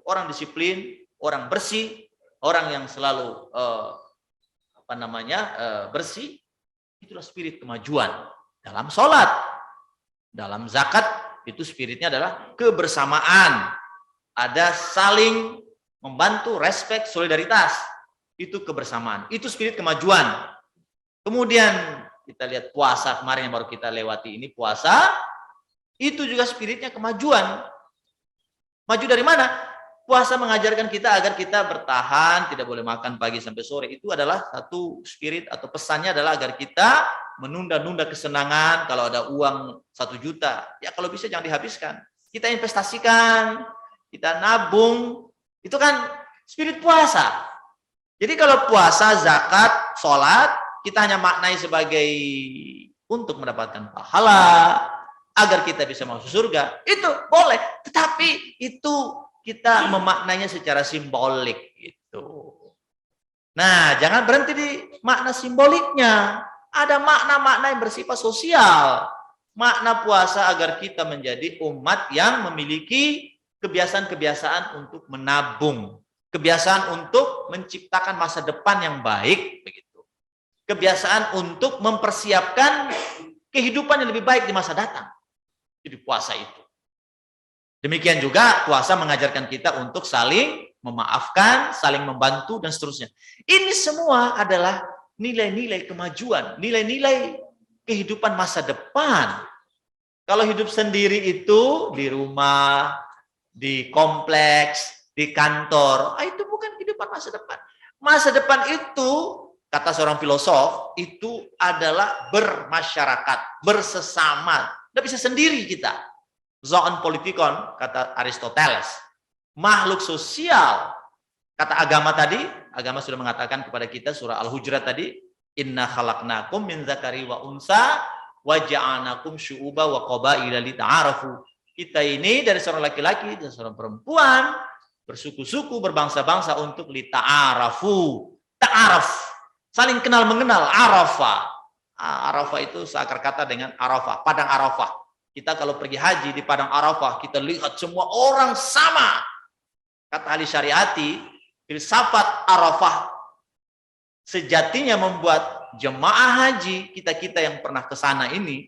Orang disiplin, orang bersih, orang yang selalu bersih, itulah spirit kemajuan. Dalam sholat, dalam zakat, itu spiritnya adalah kebersamaan. Ada saling membantu, respect, solidaritas. Itu kebersamaan. Itu spirit kemajuan. Kemudian kita lihat puasa kemarin yang baru kita lewati ini, puasa. Itu juga spiritnya kemajuan. Maju dari mana? Puasa mengajarkan kita agar kita bertahan, tidak boleh makan pagi sampai sore. Itu adalah satu spirit atau pesannya adalah agar kita menunda-nunda kesenangan. Kalau ada uang 1 juta, ya kalau bisa jangan dihabiskan. Kita investasikan, kita nabung. Itu kan spirit puasa. Jadi kalau puasa, zakat, sholat, kita hanya maknai sebagai untuk mendapatkan pahala, agar kita bisa masuk surga. Itu boleh. Tetapi itu kita memaknainya secara simbolik. Gitu. Nah, jangan berhenti di makna simboliknya. Ada makna-makna yang bersifat sosial. Makna puasa agar kita menjadi umat yang memiliki kebiasaan-kebiasaan untuk menabung. Kebiasaan untuk menciptakan masa depan yang baik. Begitu. Kebiasaan untuk mempersiapkan kehidupan yang lebih baik di masa datang. Jadi puasa itu. Demikian juga puasa mengajarkan kita untuk saling memaafkan, saling membantu, dan seterusnya. Ini semua adalah nilai-nilai kemajuan, nilai-nilai kehidupan masa depan. Kalau hidup sendiri itu di rumah, di kompleks, di kantor, itu bukan kehidupan masa depan. Masa depan itu, kata seorang filosof, itu adalah bermasyarakat, bersesama. Tidak bisa sendiri kita. Zoon politikon, kata Aristoteles. Makhluk sosial. Kata agama tadi, agama sudah mengatakan kepada kita, surah Al-Hujurat tadi, Inna khalaqnakum min zakari wa unsa, wa ja'anakum syu'uba wa qabaila lita'arafu. Kita ini dari seorang laki-laki dan seorang perempuan, bersuku-suku, berbangsa-bangsa untuk lita'arafu. Ta'araf. Saling kenal mengenal. Arafah. Arafah itu seakar kata dengan Arafah. Padang Arafah. Kita kalau pergi haji di Padang Arafah, kita lihat semua orang sama. Kata ahli syariati, filsafat Arafah sejatinya membuat jemaah haji, kita-kita yang pernah ke sana ini,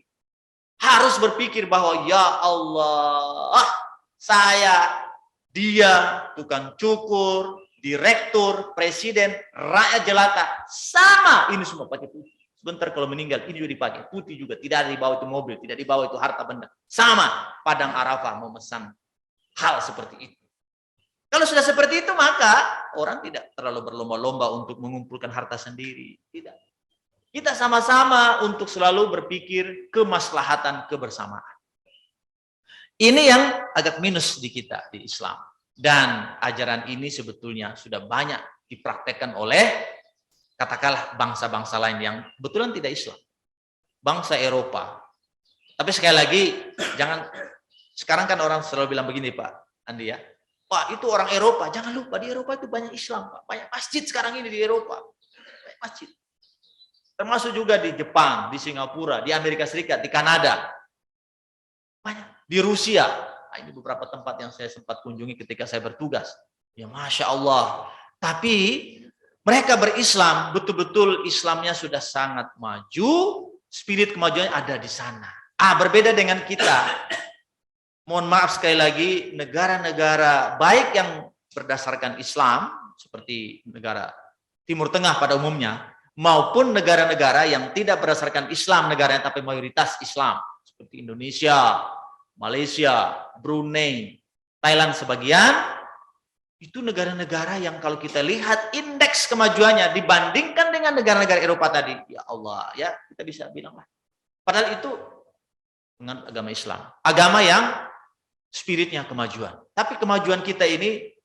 harus berpikir bahwa ya Allah, saya, dia, tukang cukur, direktur, presiden, rakyat jelata, sama ini semua pakai putih. Sebentar kalau meninggal, ini juga dipakai. Putih juga, tidak ada dibawa itu mobil, tidak dibawa itu harta benda. Sama, Padang Arafah memesan hal seperti itu. Kalau sudah seperti itu, maka orang tidak terlalu berlomba-lomba untuk mengumpulkan harta sendiri. Tidak. Kita sama-sama untuk selalu berpikir kemaslahatan kebersamaan. Ini yang agak minus di kita, di Islam. Dan ajaran ini sebetulnya sudah banyak dipraktekkan oleh katakanlah bangsa-bangsa lain yang kebetulan tidak Islam. Bangsa Eropa. Tapi sekali lagi, jangan, sekarang kan orang selalu bilang begini Pak Andi ya, Pak itu orang Eropa, jangan lupa di Eropa itu banyak Islam Pak. Banyak masjid sekarang ini di Eropa. Banyak masjid. Termasuk juga di Jepang, di Singapura, di Amerika Serikat, di Kanada. Banyak. Di Rusia. Nah, ini beberapa tempat yang saya sempat kunjungi ketika saya bertugas. Ya Masya Allah. Tapi mereka berislam, betul-betul Islamnya sudah sangat maju, spirit kemajuannya ada di sana. Berbeda dengan kita. Mohon maaf sekali lagi, negara-negara baik yang berdasarkan Islam, seperti negara Timur Tengah pada umumnya, maupun negara-negara yang tidak berdasarkan Islam, negara yang tapi mayoritas Islam, seperti Indonesia, Malaysia, Brunei, Thailand sebagian, itu negara-negara yang kalau kita lihat indeks kemajuannya dibandingkan dengan negara-negara Eropa tadi, ya Allah, ya kita bisa bilang lah. Padahal itu dengan agama Islam, agama yang spiritnya kemajuan. Tapi kemajuan kita ini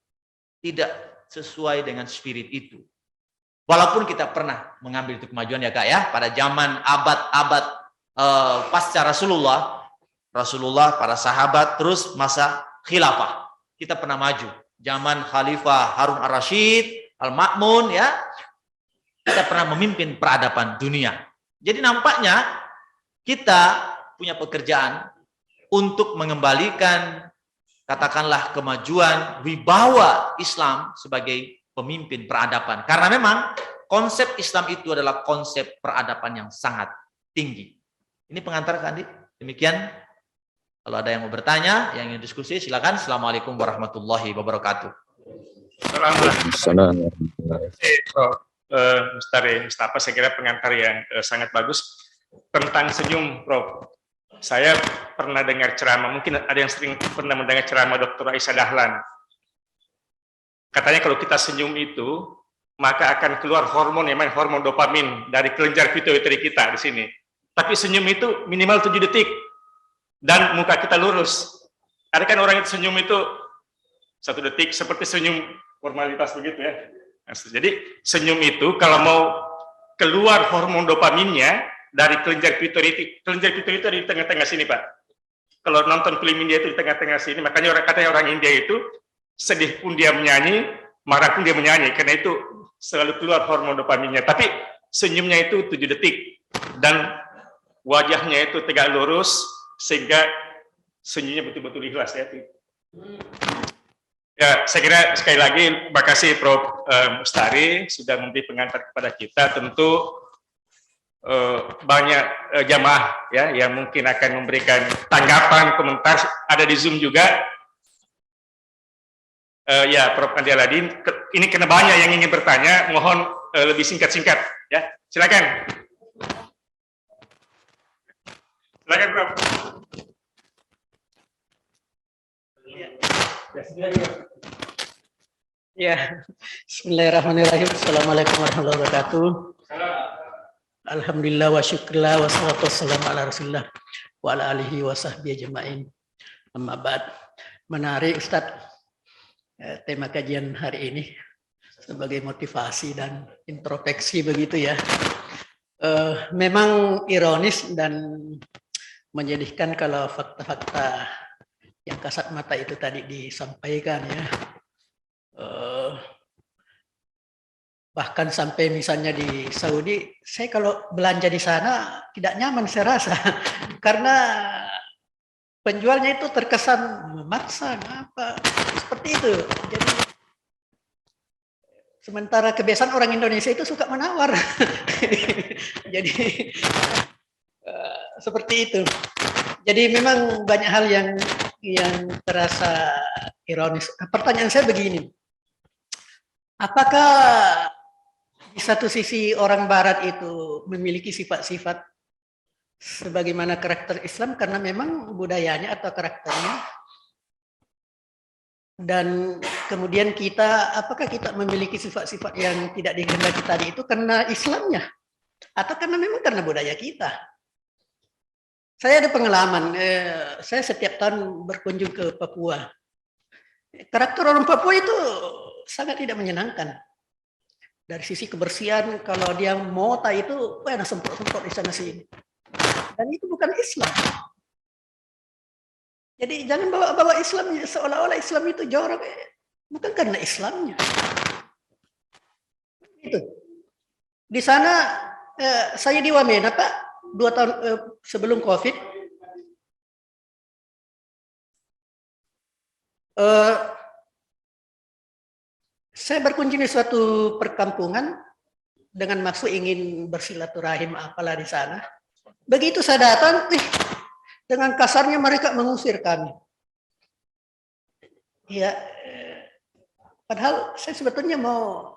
tidak sesuai dengan spirit itu. Walaupun kita pernah mengambil itu kemajuan ya Kak ya, pada zaman abad-abad pasca Rasulullah, para sahabat, terus masa khilafah, kita pernah maju. Zaman Khalifah Harun Ar-Rasyid, Al-Ma'mun ya, kita pernah memimpin peradaban dunia. Jadi nampaknya kita punya pekerjaan untuk mengembalikan katakanlah kemajuan wibawa Islam sebagai pemimpin peradaban. Karena memang konsep Islam itu adalah konsep peradaban yang sangat tinggi. Ini pengantar Kak Andi. Demikian. Kalau ada yang mau bertanya, yang ingin diskusi, silakan. Assalamualaikum warahmatullahi wabarakatuh. Assalamualaikum. Mustafa, saya kira pengantar yang sangat bagus. Tentang senyum, Prof. Saya pernah dengar ceramah, mungkin ada yang sering pernah mendengar ceramah Dr. Aisyah Dahlan. Katanya kalau kita senyum itu, maka akan keluar hormon yang namanya hormon dopamin dari kelenjar pituitari kita di sini. Tapi senyum itu minimal 7 detik. Dan muka kita lurus. Ada kan orang yang senyum itu 1 detik seperti senyum formalitas begitu ya. Jadi senyum itu kalau mau keluar hormon dopaminnya dari kelenjar pituitari di tengah-tengah sini Pak. Kalau nonton film India itu di tengah-tengah sini, makanya katanya orang India itu sedih pun dia menyanyi, marah pun dia menyanyi, karena itu selalu keluar hormon dopaminnya. Tapi senyumnya itu 7 detik dan wajahnya itu tegak lurus, sehingga senyumnya betul-betul ikhlas ya. Ya, saya kira sekali lagi terima kasih Prof. Mustari sudah memberi pengantar kepada kita. Tentu banyak jamaah ya yang mungkin akan memberikan tanggapan, komentar, ada di Zoom juga. Ya, Prof. Andi Aladin, ini karena banyak yang ingin bertanya, mohon lebih singkat-singkat, ya. Silakan. Silakan, Prof. Ya, Bismillahirrahmanirrahim. Assalamualaikum warahmatullahi wabarakatuh. Alhamdulillah wa syukurillah wa salatu wassalamu ala rasulillah wa ala alihi wa sahbihi ajma'in. Amma ba'd. Menarik Ustaz tema kajian hari ini sebagai motivasi dan introspeksi begitu ya. Memang ironis dan menyedihkan kalau fakta-fakta yang kasat mata itu tadi disampaikan ya. Bahkan sampai misalnya di Saudi, saya kalau belanja di sana tidak nyaman saya rasa karena penjualnya itu terkesan memaksa apa seperti itu. Jadi sementara kebiasaan orang Indonesia itu suka menawar. Jadi seperti itu. Jadi memang banyak hal yang terasa ironis. Pertanyaan saya begini. Apakah di satu sisi orang Barat itu memiliki sifat-sifat sebagaimana karakter Islam karena memang budayanya atau karakternya, dan kemudian kita, apakah kita memiliki sifat-sifat yang tidak dikehendaki tadi itu karena Islamnya atau karena memang karena budaya kita? Saya ada pengalaman, saya setiap tahun berkunjung ke Papua. Karakter orang Papua itu sangat tidak menyenangkan. Dari sisi kebersihan, kalau dia mota itu, ada semprot-semprot di sana sini. Dan itu bukan Islam. Jadi jangan bawa-bawa Islam seolah-olah Islam itu jorok, bukan karena Islamnya. Itu. Di sana saya di Wamena Pak, 2 tahun sebelum COVID. Saya berkunjung di suatu perkampungan dengan maksud ingin bersilaturahim apalah di sana. Begitu saya datang, dengan kasarnya mereka mengusir kami. Ya, padahal saya sebetulnya mau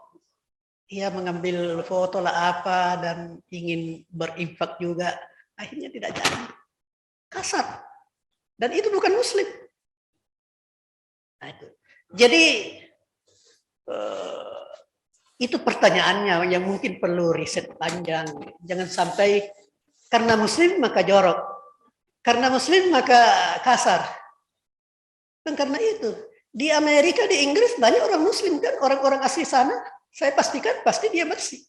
mengambil foto lah apa dan ingin berinfak juga. Akhirnya tidak jadi. Kasar. Dan itu bukan Muslim. Nah, itu. Jadi itu pertanyaannya yang mungkin perlu riset panjang. Jangan sampai karena Muslim maka jorok, karena Muslim maka kasar. Kan karena itu di Amerika, di Inggris banyak orang Muslim kan, orang-orang asli sana. Saya pastikan pasti dia bersih.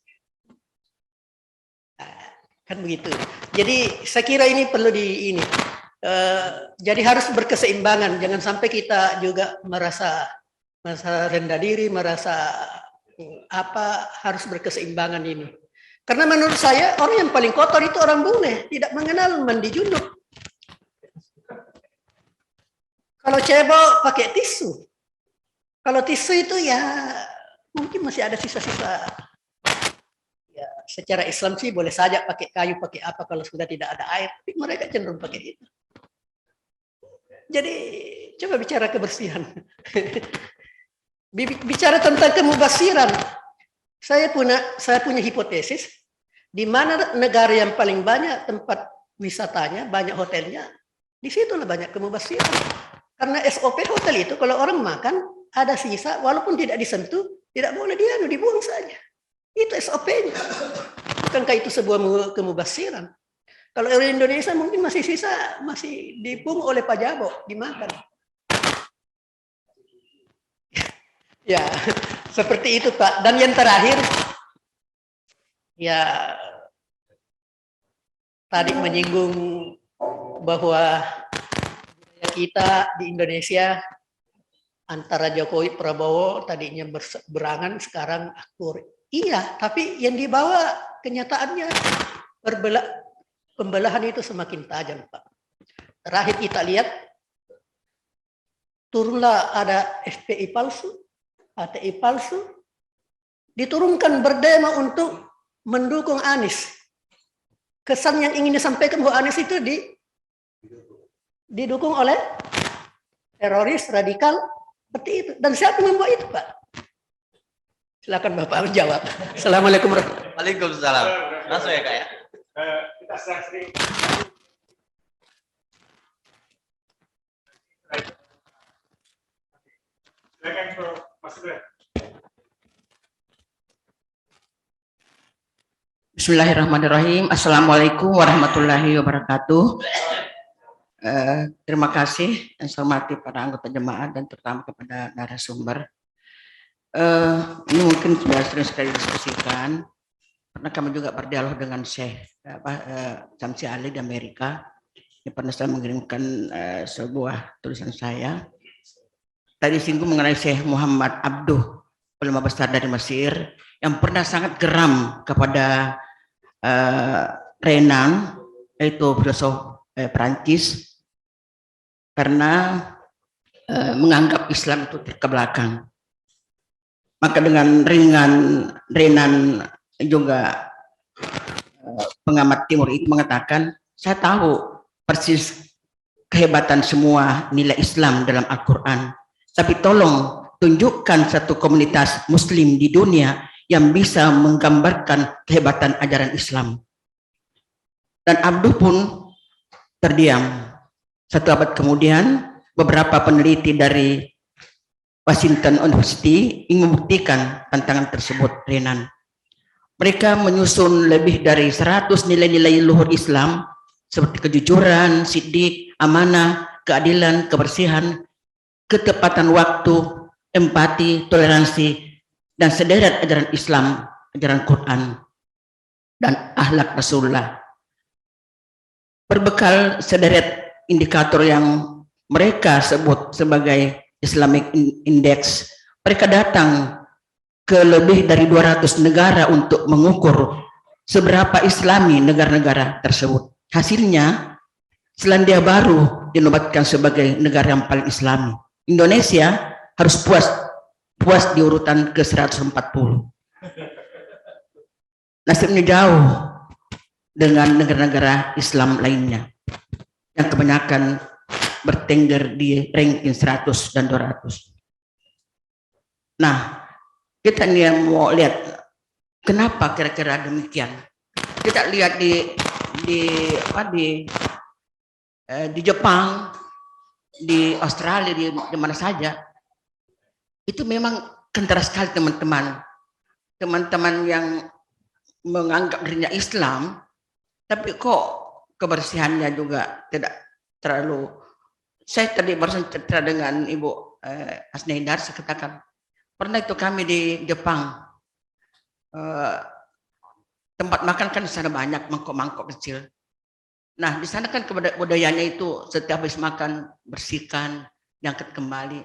Nah, kan begitu. Jadi saya kira ini perlu jadi harus berkeseimbangan. Jangan sampai kita juga merasa rendah diri, merasa harus berkeseimbangan ini. Karena menurut saya orang yang paling kotor itu orang bule, tidak mengenal mandi junub. Kalau cebok pakai tisu. Kalau tisu itu ya mungkin masih ada sisa-sisa. Ya, secara Islam sih boleh saja pakai kayu, pakai apa kalau sudah tidak ada air, tapi mereka cenderung pakai itu. Jadi coba bicara kebersihan. Bicara tentang kemubasiran, saya punya hipotesis di mana negara yang paling banyak tempat wisatanya, banyak hotelnya, di situlah banyak kemubasiran. Karena SOP hotel itu kalau orang makan ada sisa, walaupun tidak disentuh, tidak boleh dibuang saja. Itu SOP-nya. Bukankah itu sebuah kemubasiran? Kalau orang Indonesia mungkin masih sisa, masih dipungut oleh pajabok, dimakan. Ya, seperti itu Pak. Dan yang terakhir, ya tadi menyinggung bahwa kita di Indonesia antara Jokowi Prabowo tadinya berseberangan, sekarang akur. Iya, tapi yang dibawa kenyataannya pembelahan itu semakin tajam Pak. Terakhir kita lihat, turunlah ada FPI palsu, HTI palsu, diturunkan berdemo untuk mendukung Anies. Kesan yang ingin disampaikan bahwa Anies itu didukung oleh teroris radikal Seperti itu. Dan siapa yang membuat itu, Pak? Silakan Bapak menjawab. Assalamualaikum warahmatullahi wabarakatuh. Waalaikumsalam. Langsung ya Kak ya. Kita sering silakan Prof. Mas Ibrahim. Bismillahirrahmanirrahim. Assalamualaikum warahmatullahi wabarakatuh. Terima kasih yang saya hormati para anggota jemaah dan terutama kepada narasumber. Ini mungkin sudah sering sekali diskusikan. Pernah kami juga berdialog dengan Syekh Samsi Ali di Amerika. Yang pernah saya mengirimkan sebuah tulisan saya. Tadi singgung mengenai Syekh Muhammad Abduh, ulama besar dari Mesir, yang pernah sangat geram kepada Renan, yaitu filosof Perancis, karena menganggap Islam itu terbelakang. Maka dengan Renan juga pengamat Timur itu mengatakan, saya tahu persis kehebatan semua nilai Islam dalam Al-Quran, tapi tolong tunjukkan satu komunitas Muslim di dunia yang bisa menggambarkan kehebatan ajaran Islam. Dan Abduh pun terdiam. Satu abad kemudian, beberapa peneliti dari Washington University ingin membuktikan tantangan tersebut, Renan. Mereka menyusun lebih dari 100 nilai-nilai luhur Islam seperti kejujuran, siddiq, amanah, keadilan, kebersihan, ketepatan waktu, empati, toleransi, dan sederet ajaran Islam, ajaran Quran, dan akhlak Rasulullah. Berbekal sederet indikator yang mereka sebut sebagai Islamic Index, mereka datang ke lebih dari 200 negara untuk mengukur seberapa Islami negara-negara tersebut. Hasilnya, Selandia Baru dinobatkan sebagai negara yang paling Islami. Indonesia harus puas di urutan ke 140. Nasibnya jauh dengan negara-negara Islam lainnya yang kebanyakan bertengger di ranking 100 dan 200. Nah, kita nih mau lihat kenapa kira-kira demikian. Kita lihat di Jepang, di Australia, di mana saja, itu memang kentara sekali teman-teman yang menganggap dirinya Islam, tapi kok kebersihannya juga tidak terlalu. Saya tadi barusan cerita dengan Ibu Asneidar, saya katakan pernah itu kami di Jepang, tempat makan kan di sana banyak mangkok-mangkok kecil. Nah, di sana kan budayanya itu setiap habis makan bersihkan, diangkat kembali.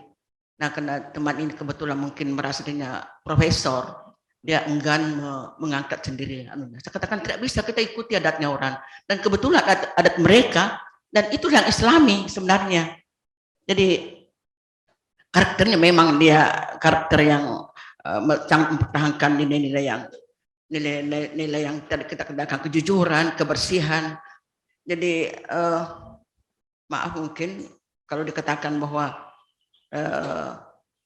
Nah, karena teman ini kebetulan mungkin merasa dirinya profesor, dia enggan mengangkat sendiri. Saya katakan tidak bisa, kita ikuti adatnya orang. Dan kebetulan adat mereka, dan itu yang Islami sebenarnya. Jadi karakternya memang dia karakter yang sangat mempertahankan nilai-nilai yang tadi kita katakan, kejujuran, kebersihan. Jadi maaf mungkin kalau dikatakan bahwa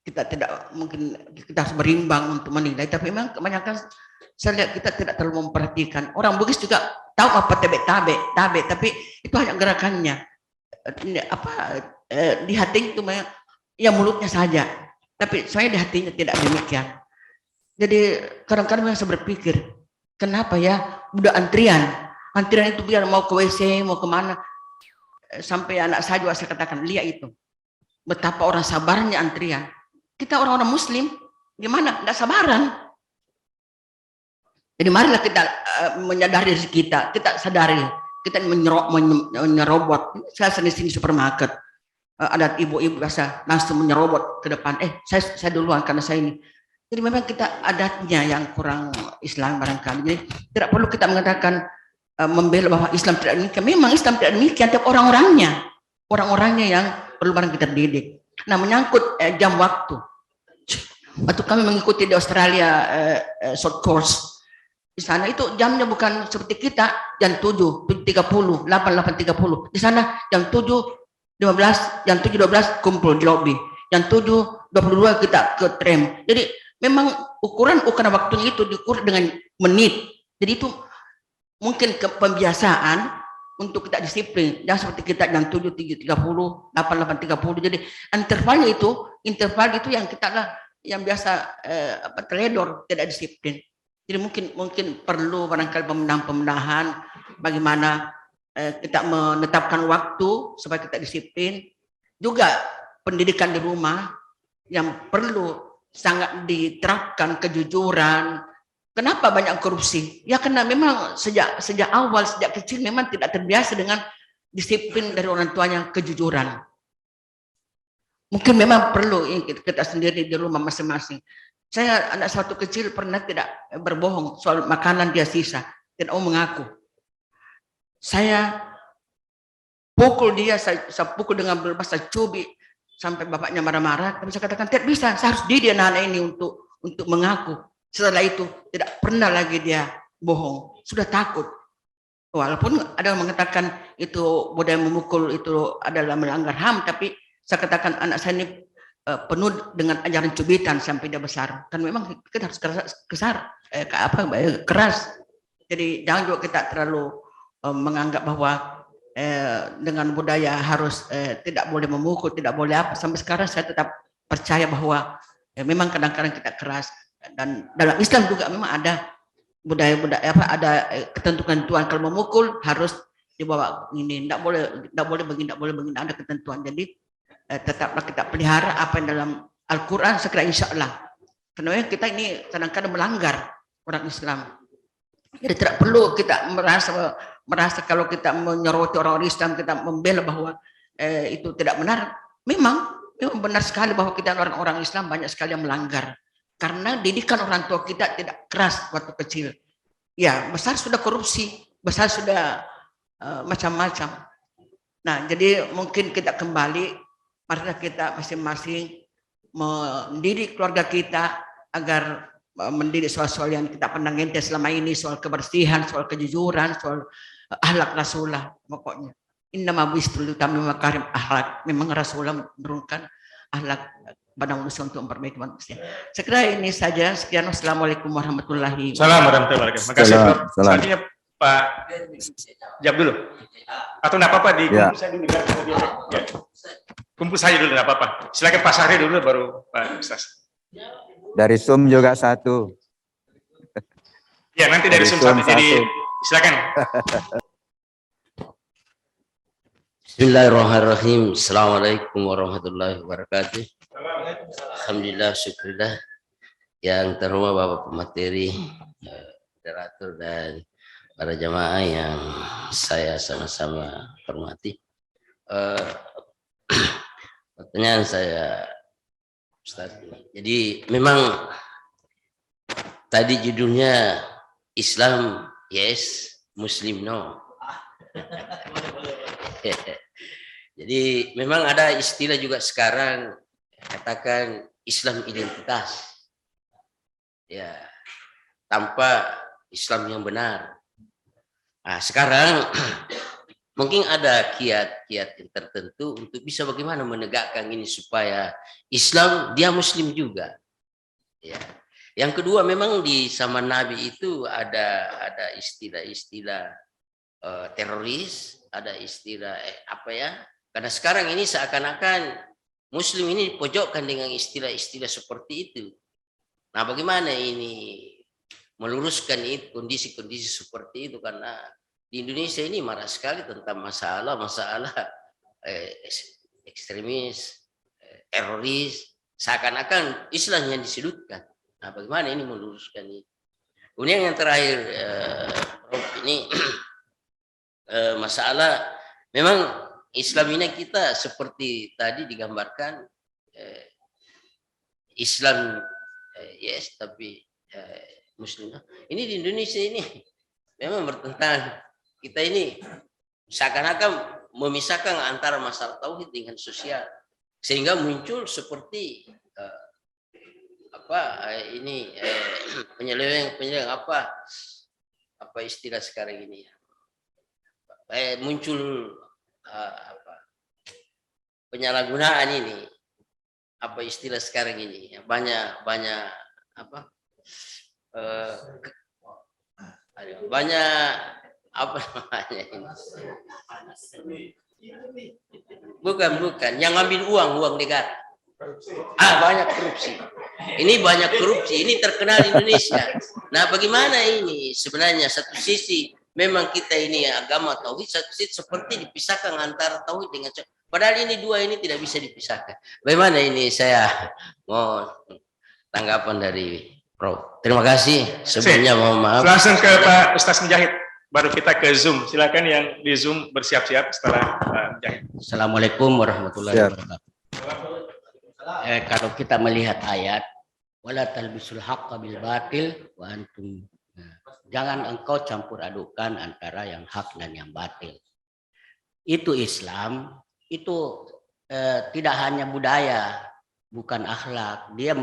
kita tidak mungkin kita harus berimbang untuk menilai, tapi memang kebanyakan saya lihat kita tidak terlalu memperhatikan. Orang Bugis juga tahu apa tabe, tapi itu hanya gerakannya. Di hati itu ya mulutnya saja, tapi saya di hatinya tidak demikian. Jadi kadang-kadang saya berpikir, kenapa ya udah antrian itu biar mau ke WC, mau kemana, sampai anak saya juga saya katakan, lihat itu betapa orang sabarnya antrian. Kita orang-orang Muslim gimana? Nggak sabaran. Jadi marilah kita menyadari diri kita sadari, kita menyerobot. Saya di sini supermarket, ada ibu-ibu biasa langsung menyerobot ke depan. Saya duluan karena saya ini. Jadi memang kita adatnya yang kurang Islam barangkali. Jadi tidak perlu kita mengatakan membela bahwa Islam tidak demikian. Memang Islam tidak demikian, tapi orang-orangnya yang perlu barang kita didik. Nah, menyangkut jam waktu. Waktu kami mengikuti di Australia short course, di sana itu jamnya bukan seperti kita jam 7:30, 8:30. Di sana jam 7:15, jam 7:12 kumpul di lobi. Jam 7 22 kita ke tram. Jadi memang ukuran waktunya itu diukur dengan menit. Jadi itu mungkin pembiasaan untuk kita disiplin. Jangan seperti kita jam 7.30, 8.30. Jadi interval itu yang kita yang biasa teledor, tidak disiplin. Jadi mungkin perlu barangkali pembenahan bagaimana kita menetapkan waktu supaya kita disiplin. Juga pendidikan di rumah yang perlu sangat diterapkan kejujuran. Kenapa banyak korupsi? Ya karena memang sejak awal, sejak kecil memang tidak terbiasa dengan disiplin dari orang tuanya, kejujuran. Mungkin memang perlu kita sendiri di rumah masing-masing. Saya anak satu kecil pernah tidak berbohong soal makanan dia sisa, tidak mau mengaku. Saya pukul dia, saya pukul dengan berbahasa cubit sampai bapaknya marah-marah. Tapi saya katakan tidak bisa, saya harus didik anak ini untuk mengaku. Setelah itu tidak pernah lagi dia bohong, sudah takut. Walaupun ada yang mengatakan itu budaya memukul itu adalah melanggar HAM, tapi saya katakan anak saya ini penuh dengan ajaran cubitan sampai dia besar. Kan memang kita harus keras. Jadi jangan juga kita terlalu menganggap bahwa dengan budaya harus tidak boleh memukul, tidak boleh apa. Sampai sekarang saya tetap percaya bahwa memang kadang-kadang kita keras. Dan dalam Islam juga memang ada budaya-budaya ada ketentuan kalau memukul harus dibawa ini, tidak boleh begini, ada ketentuan. Jadi tetaplah kita pelihara apa yang dalam Al-Quran segera insya Allah. Karena kita ini kadang-kadang melanggar orang Islam. Jadi tidak perlu kita merasa kalau kita menyoroti orang Islam, kita membela bahwa itu tidak benar. Memang benar sekali bahwa kita orang Islam banyak sekali yang melanggar. Karena didikan orang tua kita tidak keras waktu kecil. Ya, besar sudah korupsi, besar sudah macam-macam. Nah, jadi mungkin kita kembali, marilah kita masing-masing mendidik keluarga kita agar mendidik soal-soal yang kita pandang enteng selama ini, soal kebersihan, soal kejujuran, soal akhlak Rasulullah. Pokoknya innama bu'istul liutammima makarim akhlak. Memang Rasulullah menurunkan akhlak pada manusia untuk memperbaiki manusia. Sekira ini saja. Sekian. Wassalamualaikum warahmatullahi wabarakatuh. Assalamualaikum warahmatullahi wabarakatuh. Makasih Prof. Selanjutnya Pak jawab dulu. Atau enggak apa-apa di kumpul saya dulu. Ya. Kumpul saya dulu, enggak apa-apa. Silakan Pak Sahri dulu baru Pak Ustaz. Dari Zoom juga satu. Ya, nanti dari Zoom satu. Jadi silakan. Bismillahirrahmanirrahim. Assalamualaikum warahmatullahi wabarakatuh. Alhamdulillah, syukurillah. Yang terhormat Bapak Pemateri, moderator dan para jamaah yang saya sama-sama hormati. Pertanyaan saya, Ustaz. Jadi memang tadi judulnya Islam yes, Muslim no. Jadi memang ada istilah juga sekarang katakan Islam identitas. Ya, tanpa Islam yang benar. Nah, sekarang mungkin ada kiat-kiat yang tertentu untuk bisa bagaimana menegakkan ini supaya Islam dia Muslim juga. Ya. Yang kedua memang di zaman Nabi itu ada istilah-istilah teroris, ada istilah apa ya? Karena sekarang ini seakan-akan Muslim ini dipojokkan dengan istilah-istilah seperti itu. Nah, bagaimana ini meluruskan itu kondisi-kondisi seperti itu, karena di Indonesia ini marah sekali tentang masalah ekstremis, teroris, seakan-akan Islam yang disudutkan. Nah, bagaimana ini meluruskan ini? Kemudian yang terakhir, Prof, ini masalah memang Islam ini kita seperti tadi digambarkan Islam yes tapi Muslim. Ini di Indonesia ini memang bertentangan. Kita ini seakan-akan memisahkan antara masalah tauhid dengan sosial, sehingga muncul seperti penyeleweng apa istilah sekarang ini ya, muncul penyalahgunaan ini apa istilah sekarang ini, banyak apa banyak apa namanya ini, bukan yang ngambil uang negara. Banyak korupsi. Ini banyak korupsi, ini terkenal di Indonesia. Nah, bagaimana ini sebenarnya? Satu sisi memang kita ini agama tauhid, satu sisi seperti dipisahkan antara tauhid dengan padahal ini dua ini tidak bisa dipisahkan. Bagaimana ini, saya mau tanggapan dari Prof. Terima kasih. Sebelumnya mohon maaf. Langsung ke Pak Ustaz Mujahid, baru kita ke Zoom. Silakan yang di Zoom bersiap-siap setelah Mujahid. Assalamualaikum warahmatullahi wabarakatuh. Kalau kita melihat ayat wala talbisul haqqa bil batil wa antum, jangan engkau campur adukan antara yang hak dan yang batil. Itu Islam, itu tidak hanya budaya, bukan akhlak. Dia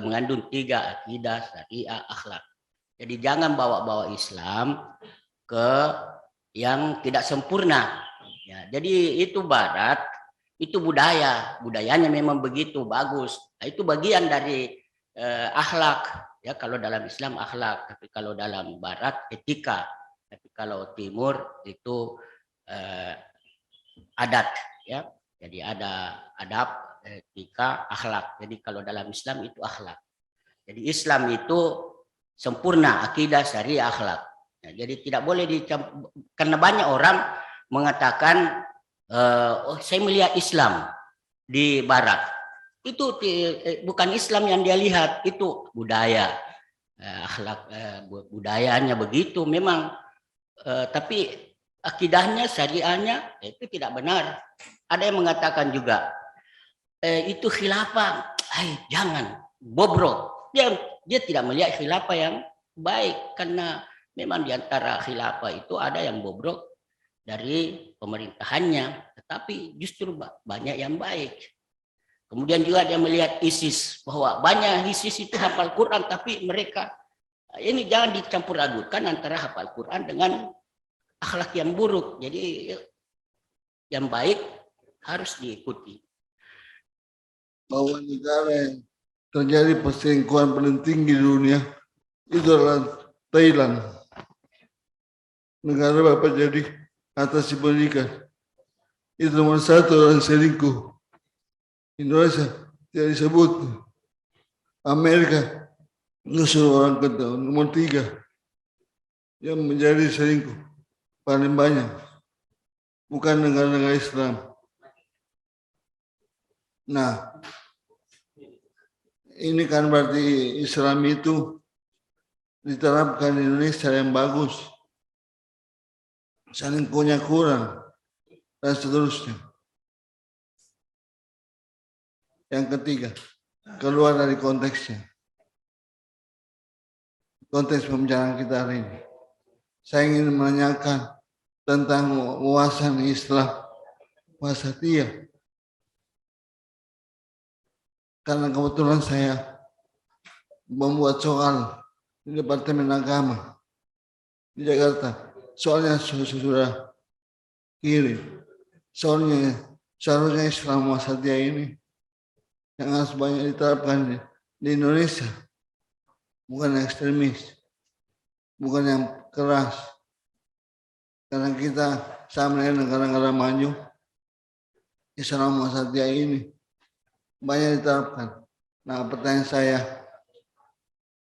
mengandung 3 akidah, syariah, akhlak. Jadi jangan bawa-bawa Islam ke yang tidak sempurna. Ya, jadi itu barat, itu budayanya memang begitu bagus. Nah, itu bagian dari akhlak. Ya, kalau dalam Islam akhlak, tapi kalau dalam barat etika, tapi kalau timur itu adat. Ya, jadi ada adab, etika, akhlak. Jadi kalau dalam Islam itu akhlak. Jadi Islam itu sempurna akidah, syariah, akhlak. Nah, jadi tidak boleh dicampur, karena banyak orang mengatakan saya melihat Islam di Barat. Itu bukan Islam yang dia lihat, itu budaya, akhlak, budayanya begitu memang, tapi akidahnya, syariahnya itu tidak benar. Ada yang mengatakan juga itu khilafah, jangan bobrok. Dia tidak melihat khilafah yang baik, karena memang di antara khilafah itu ada yang bobrok dari pemerintahannya, tetapi justru banyak yang baik. Kemudian juga dia melihat ISIS, bahwa banyak ISIS itu hafal Quran, tapi mereka ini jangan dicampur adukan antara hafal Quran dengan akhlak yang buruk. Jadi yang baik harus diikuti. Bahwa negara yang terjadi perselingkuhan paling tinggi di dunia itu adalah Thailand. Negara Bapak jadi atas pendidikan itu nomor 1 orang selingkuh. Indonesia tidak disebut. Amerika nyusul orang kedua, nomor 3 yang menjadi selingkuh paling banyak, bukan negara-negara Islam. Nah, ini kan berarti Islam itu diterapkan di Indonesia yang bagus, selingkuhnya kurang, dan seterusnya. Yang ketiga, keluar dari konteksnya. Konteks pembicaraan kita hari ini. Saya ingin menanyakan tentang wawasan Islam wasatiyah. Karena kebetulan saya membuat soal di Departemen Agama di Jakarta. Soalnya sudah kirim. Soalnya seharusnya Islam wasatiyah ini yang harus banyak diterapkan di Indonesia, bukan ekstremis, bukan yang keras. Karena kita sama dengan negara-negara maju, Islam wasatiyah ini banyak diterapkan. Nah, pertanyaan saya,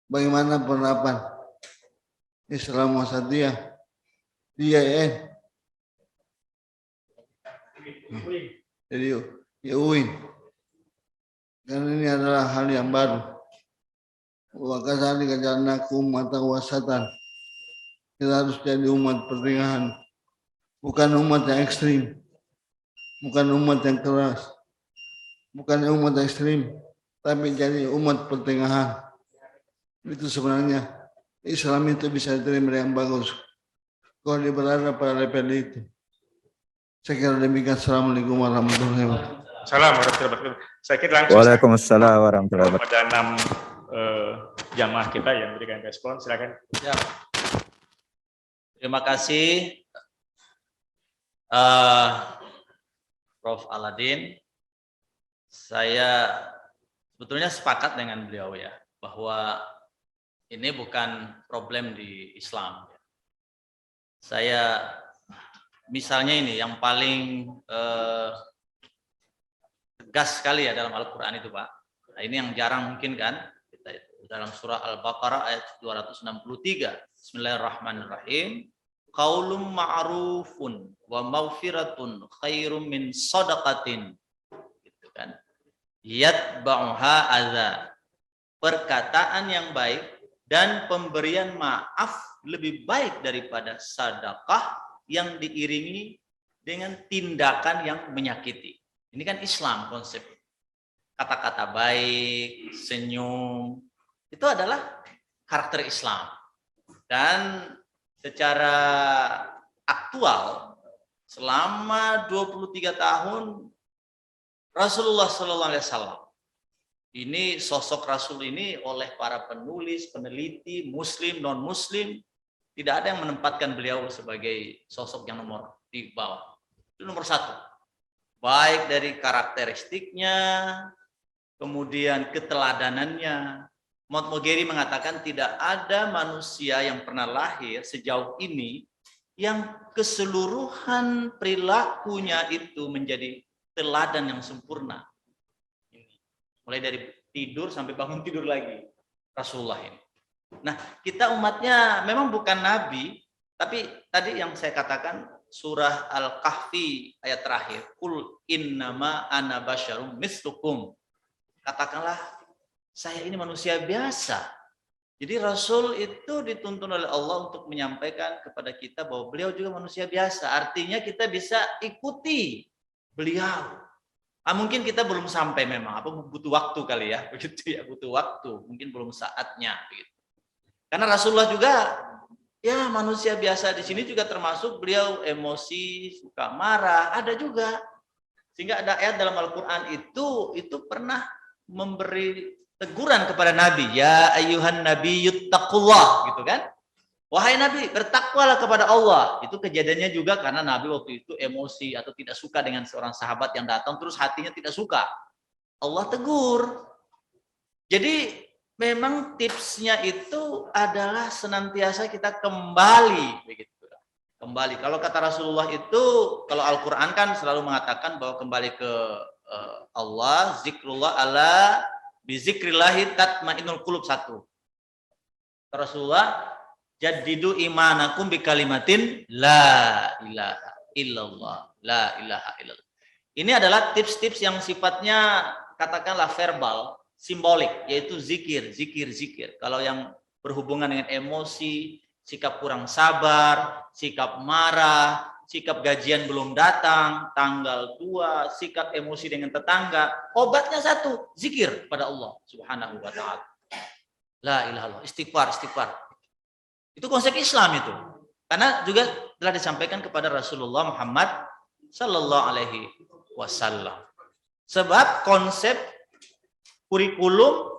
bagaimana penerapan Islam wasatiyah di IAIN? Jadi ya UIN. Karena ini adalah hal yang baru. Wa kadzalika ja'alnakum ummatan wasatan. Kita harus jadi umat pertengahan, bukan umat yang ekstrim, bukan umat yang keras, bukan umat yang ekstrim, tapi jadi umat pertengahan. Itu sebenarnya Islam itu bisa diterima yang bagus kalau dia berada pada level itu. Saya kira demikian. Assalamualaikum warahmatullahi wabarakatuh. Assalamualaikum warahmatullahi wabarakatuh. Saya kira langsung Waalaikumsalam warahmatullahi wabarakatuh. pada 6 jamaah kita yang memberikan respon. Silakan. Ya. Terima kasih Prof. Aladin. Saya Sebetulnya sepakat dengan beliau ya, bahwa ini bukan problem di Islam. Saya misalnya ini yang paling tegas sekali ya dalam Al-Quran itu Pak. Nah, ini yang jarang mungkin kan. Kita dalam surah Al-Baqarah ayat 263. Bismillahirrahmanirrahim. Qaulun ma'rufun wa maghfiratun khairum min shadaqatin. Gitu kan. Yatba'uha adza. Perkataan yang baik dan pemberian maaf lebih baik daripada sedekah yang diiringi dengan tindakan yang menyakiti. Ini kan Islam konsep. Kata-kata baik, senyum, itu adalah karakter Islam. Dan secara aktual, selama 23 tahun, Rasulullah SAW, ini sosok Rasul ini oleh para penulis, peneliti, muslim, non-muslim, tidak ada yang menempatkan beliau sebagai sosok yang nomor di bawah. Itu nomor satu. Baik dari karakteristiknya, kemudian keteladanannya. Montgomery mengatakan tidak ada manusia yang pernah lahir sejauh ini yang keseluruhan perilakunya itu menjadi teladan yang sempurna. Mulai dari tidur sampai bangun tidur lagi. Rasulullah ini. Nah, kita umatnya memang bukan nabi, tapi tadi yang saya katakan surah Al-Kahfi ayat terakhir, Qul innama ana basyarum mislukum. Katakanlah, saya ini manusia biasa. Jadi Rasul itu dituntun oleh Allah untuk menyampaikan kepada kita bahwa beliau juga manusia biasa. Artinya kita bisa ikuti beliau. Mungkin kita belum sampai memang, butuh waktu kali ya, begitu ya, butuh waktu, mungkin belum saatnya. Begitu. Karena Rasulullah juga ya manusia biasa, di sini juga termasuk beliau emosi, suka marah, ada juga. Sehingga ada ayat dalam Al-Quran itu pernah memberi teguran kepada Nabi, ya ayyuhan nabiyyut taqullah, gitu kan. Wahai Nabi, bertakwalah kepada Allah. Itu kejadiannya juga karena Nabi waktu itu emosi atau tidak suka dengan seorang sahabat yang datang, terus hatinya tidak suka. Allah tegur. Jadi memang tipsnya itu adalah senantiasa kita kembali. Begitu. Kembali. Kalau kata Rasulullah itu, kalau Al-Quran kan selalu mengatakan bahwa kembali ke Allah, zikrullah ala bizikrillahi tatmainnul qulub satu. Rasulullah, jaddidu imanakum bi kalimatin la ilaha illallah, la ilaha illallah. Ini adalah tips-tips yang sifatnya katakanlah verbal, simbolik, yaitu zikir. Kalau yang berhubungan dengan emosi, sikap kurang sabar, sikap marah, sikap gajian belum datang, tanggal tua, sikap emosi dengan tetangga, obatnya satu, zikir pada Allah Subhanahu wa taala. La ilaha illallah, istighfar. Itu konsep Islam itu. Karena juga telah disampaikan kepada Rasulullah Muhammad sallallahu alaihi wasallam. Sebab konsep kurikulum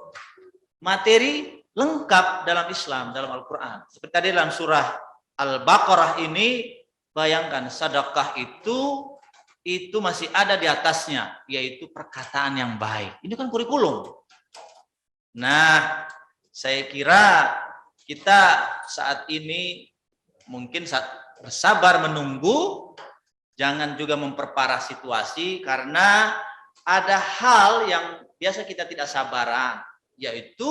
materi lengkap dalam Islam, dalam Al-Qur'an. Seperti tadi dalam surah Al-Baqarah ini, bayangkan sedekah itu masih ada di atasnya, yaitu perkataan yang baik. Ini kan kurikulum. Nah, saya kira kita saat ini mungkin bersabar menunggu, jangan juga memperparah situasi karena ada hal yang biasa kita tidak sabaran, yaitu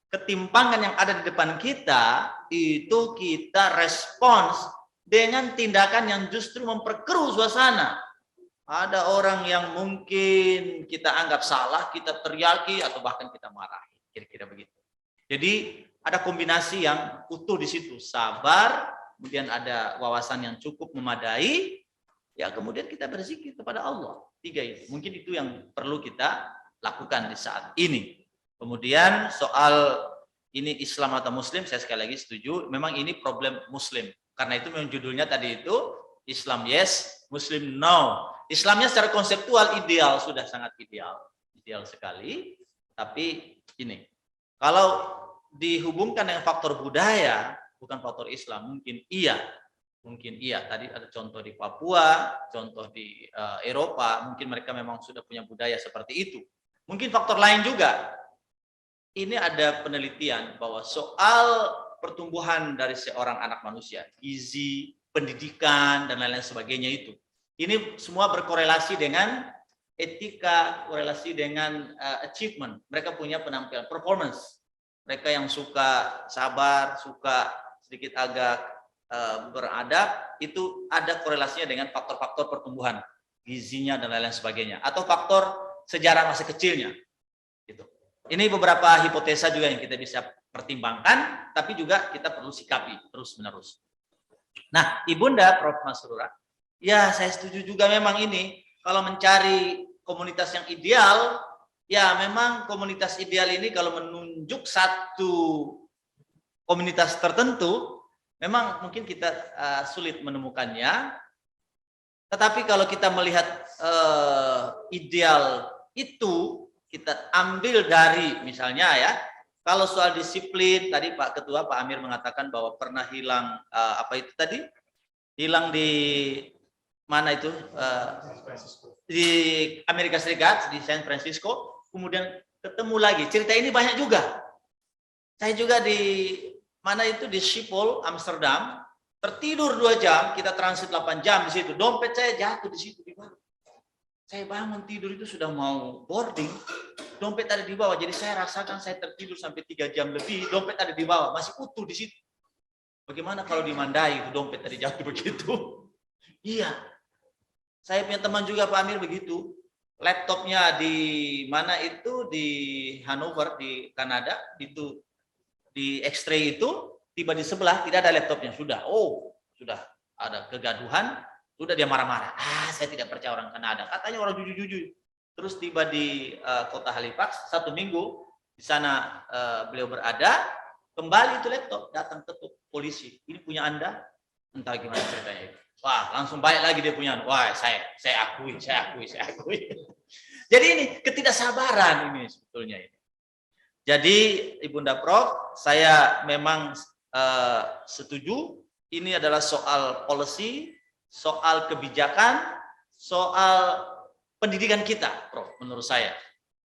ketimpangan yang ada di depan kita, itu kita respons dengan tindakan yang justru memperkeruh suasana. Ada orang yang mungkin kita anggap salah, kita teriaki atau bahkan kita marahi, kira-kira begitu. Jadi ada kombinasi yang utuh di situ, sabar, kemudian ada wawasan yang cukup memadai, ya kemudian kita berzikir kepada Allah. 3 itu. Mungkin itu yang perlu kita lakukan di saat ini. Kemudian soal ini Islam atau Muslim, saya sekali lagi setuju, memang ini problem Muslim. Karena itu memang judulnya tadi itu, Islam yes, Muslim no. Islamnya secara konseptual ideal, sudah sangat ideal sekali. Tapi ini, kalau dihubungkan dengan faktor budaya, bukan faktor Islam, mungkin iya. Tadi ada contoh di Papua, contoh di Eropa, mungkin mereka memang sudah punya budaya seperti itu. Mungkin faktor lain juga. Ini ada penelitian bahwa soal pertumbuhan dari seorang anak manusia, gizi, pendidikan, dan lain-lain sebagainya itu. Ini semua berkorelasi dengan etika, korelasi dengan achievement. Mereka punya penampilan, performance. Mereka yang suka sabar, suka sedikit agak beradab, itu ada korelasinya dengan faktor-faktor pertumbuhan, gizinya dan lain-lain sebagainya. Atau faktor sejarah masa kecilnya. Gitu. Ini beberapa hipotesa juga yang kita bisa pertimbangkan, tapi juga kita perlu sikapi terus-menerus. Nah, Ibunda Prof. Masrurah, ya saya setuju juga memang ini, kalau mencari komunitas yang ideal, ya memang komunitas ideal ini kalau menunjuk satu komunitas tertentu, memang mungkin kita sulit menemukannya. Tetapi kalau kita melihat ideal itu, kita ambil dari misalnya ya, kalau soal disiplin, tadi Pak Ketua, Pak Amir mengatakan bahwa pernah hilang, apa itu tadi? Hilang di mana itu? Di Amerika Serikat, di San Francisco, kemudian ketemu lagi. Cerita ini banyak juga. Saya juga di mana itu, di Schiphol, Amsterdam, tertidur 2 jam, kita transit 8 jam di situ. Dompet saya jatuh di situ di bawah. Saya bangun tidur itu sudah mau boarding, dompet ada di bawah. Jadi saya rasakan saya tertidur sampai 3 jam lebih, dompet ada di bawah, masih utuh di situ. Bagaimana kalau dimandai itu dompet tadi jatuh begitu? Iya. Saya punya teman juga Pak Amir begitu. Laptopnya di mana itu, di Hanover di Kanada, itu di X-ray itu, tiba di sebelah tidak ada laptopnya. Sudah ada kegaduhan, sudah dia marah-marah. Saya tidak percaya orang Kanada. Katanya orang jujur-jujur. Terus tiba di kota Halifax, 1 minggu di sana beliau berada, kembali itu laptop, datang ketuk polisi. Ini punya Anda? Entah gimana ceritanya itu. Wah, langsung balik lagi dia punya. Wah, saya akui. Jadi ini ketidaksabaran ini sebetulnya ini. Jadi Ibunda Prof, saya memang setuju. Ini adalah soal policy, soal kebijakan, soal pendidikan kita, Prof. Menurut saya.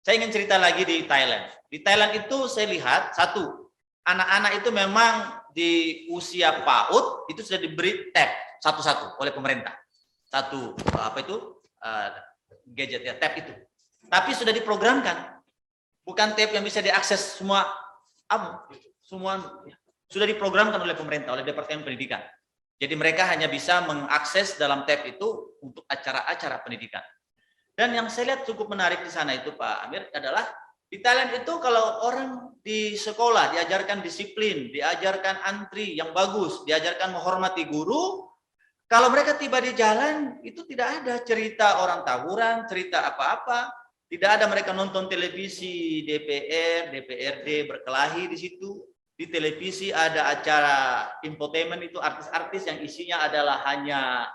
Saya ingin cerita lagi di Thailand. Di Thailand itu saya lihat satu, anak-anak itu memang di usia PAUD itu sudah diberi tab satu-satu oleh pemerintah. Satu gadget ya, tab itu. Tapi sudah diprogramkan. Bukan tab yang bisa diakses semua sudah diprogramkan oleh pemerintah, oleh Departemen Pendidikan. Jadi mereka hanya bisa mengakses dalam tab itu untuk acara-acara pendidikan. Dan yang saya lihat cukup menarik di sana itu Pak Amir adalah di Thailand itu kalau orang di sekolah diajarkan disiplin, diajarkan antri yang bagus, diajarkan menghormati guru, kalau mereka tiba di jalan itu tidak ada cerita orang tawuran, cerita apa-apa, tidak ada mereka nonton televisi DPR, DPRD berkelahi di situ. Di televisi ada acara infotainment itu artis-artis yang isinya adalah hanya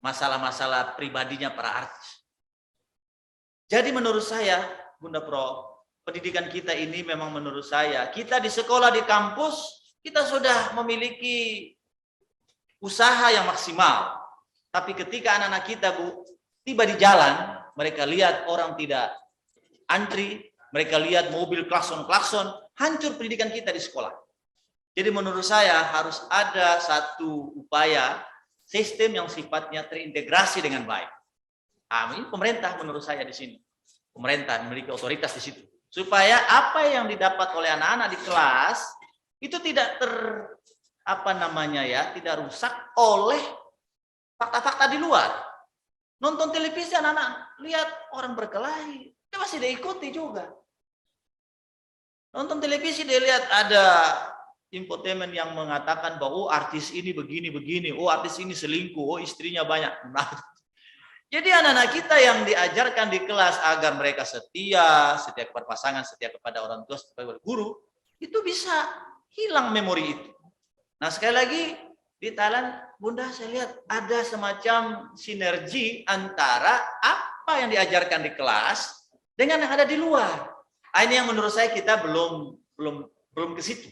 masalah-masalah pribadinya para artis. Jadi menurut saya, Bunda Prof, pendidikan kita ini memang menurut saya, kita di sekolah, di kampus, kita sudah memiliki usaha yang maksimal. Tapi ketika anak-anak kita tiba di jalan, mereka lihat orang tidak antri, mereka lihat mobil klakson-klakson, hancur pendidikan kita di sekolah. Jadi menurut saya harus ada satu upaya sistem yang sifatnya terintegrasi dengan baik. Ini pemerintah menurut saya di sini. Pemerintah memiliki otoritas di situ. Supaya apa yang didapat oleh anak-anak di kelas itu tidak tidak rusak oleh fakta-fakta di luar. Nonton televisi anak-anak lihat orang berkelahi, dia masih diikuti juga. Nonton televisi dia lihat ada infotainment yang mengatakan bahwa artis ini begini, artis ini selingkuh, istrinya banyak. Jadi anak-anak kita yang diajarkan di kelas agar mereka setia kepada pasangan, setia kepada orang tua, setia kepada guru, itu bisa hilang memori itu. Nah sekali lagi di Thailand, Bunda saya lihat ada semacam sinergi antara apa yang diajarkan di kelas dengan yang ada di luar. Ini yang menurut saya kita belum ke situ.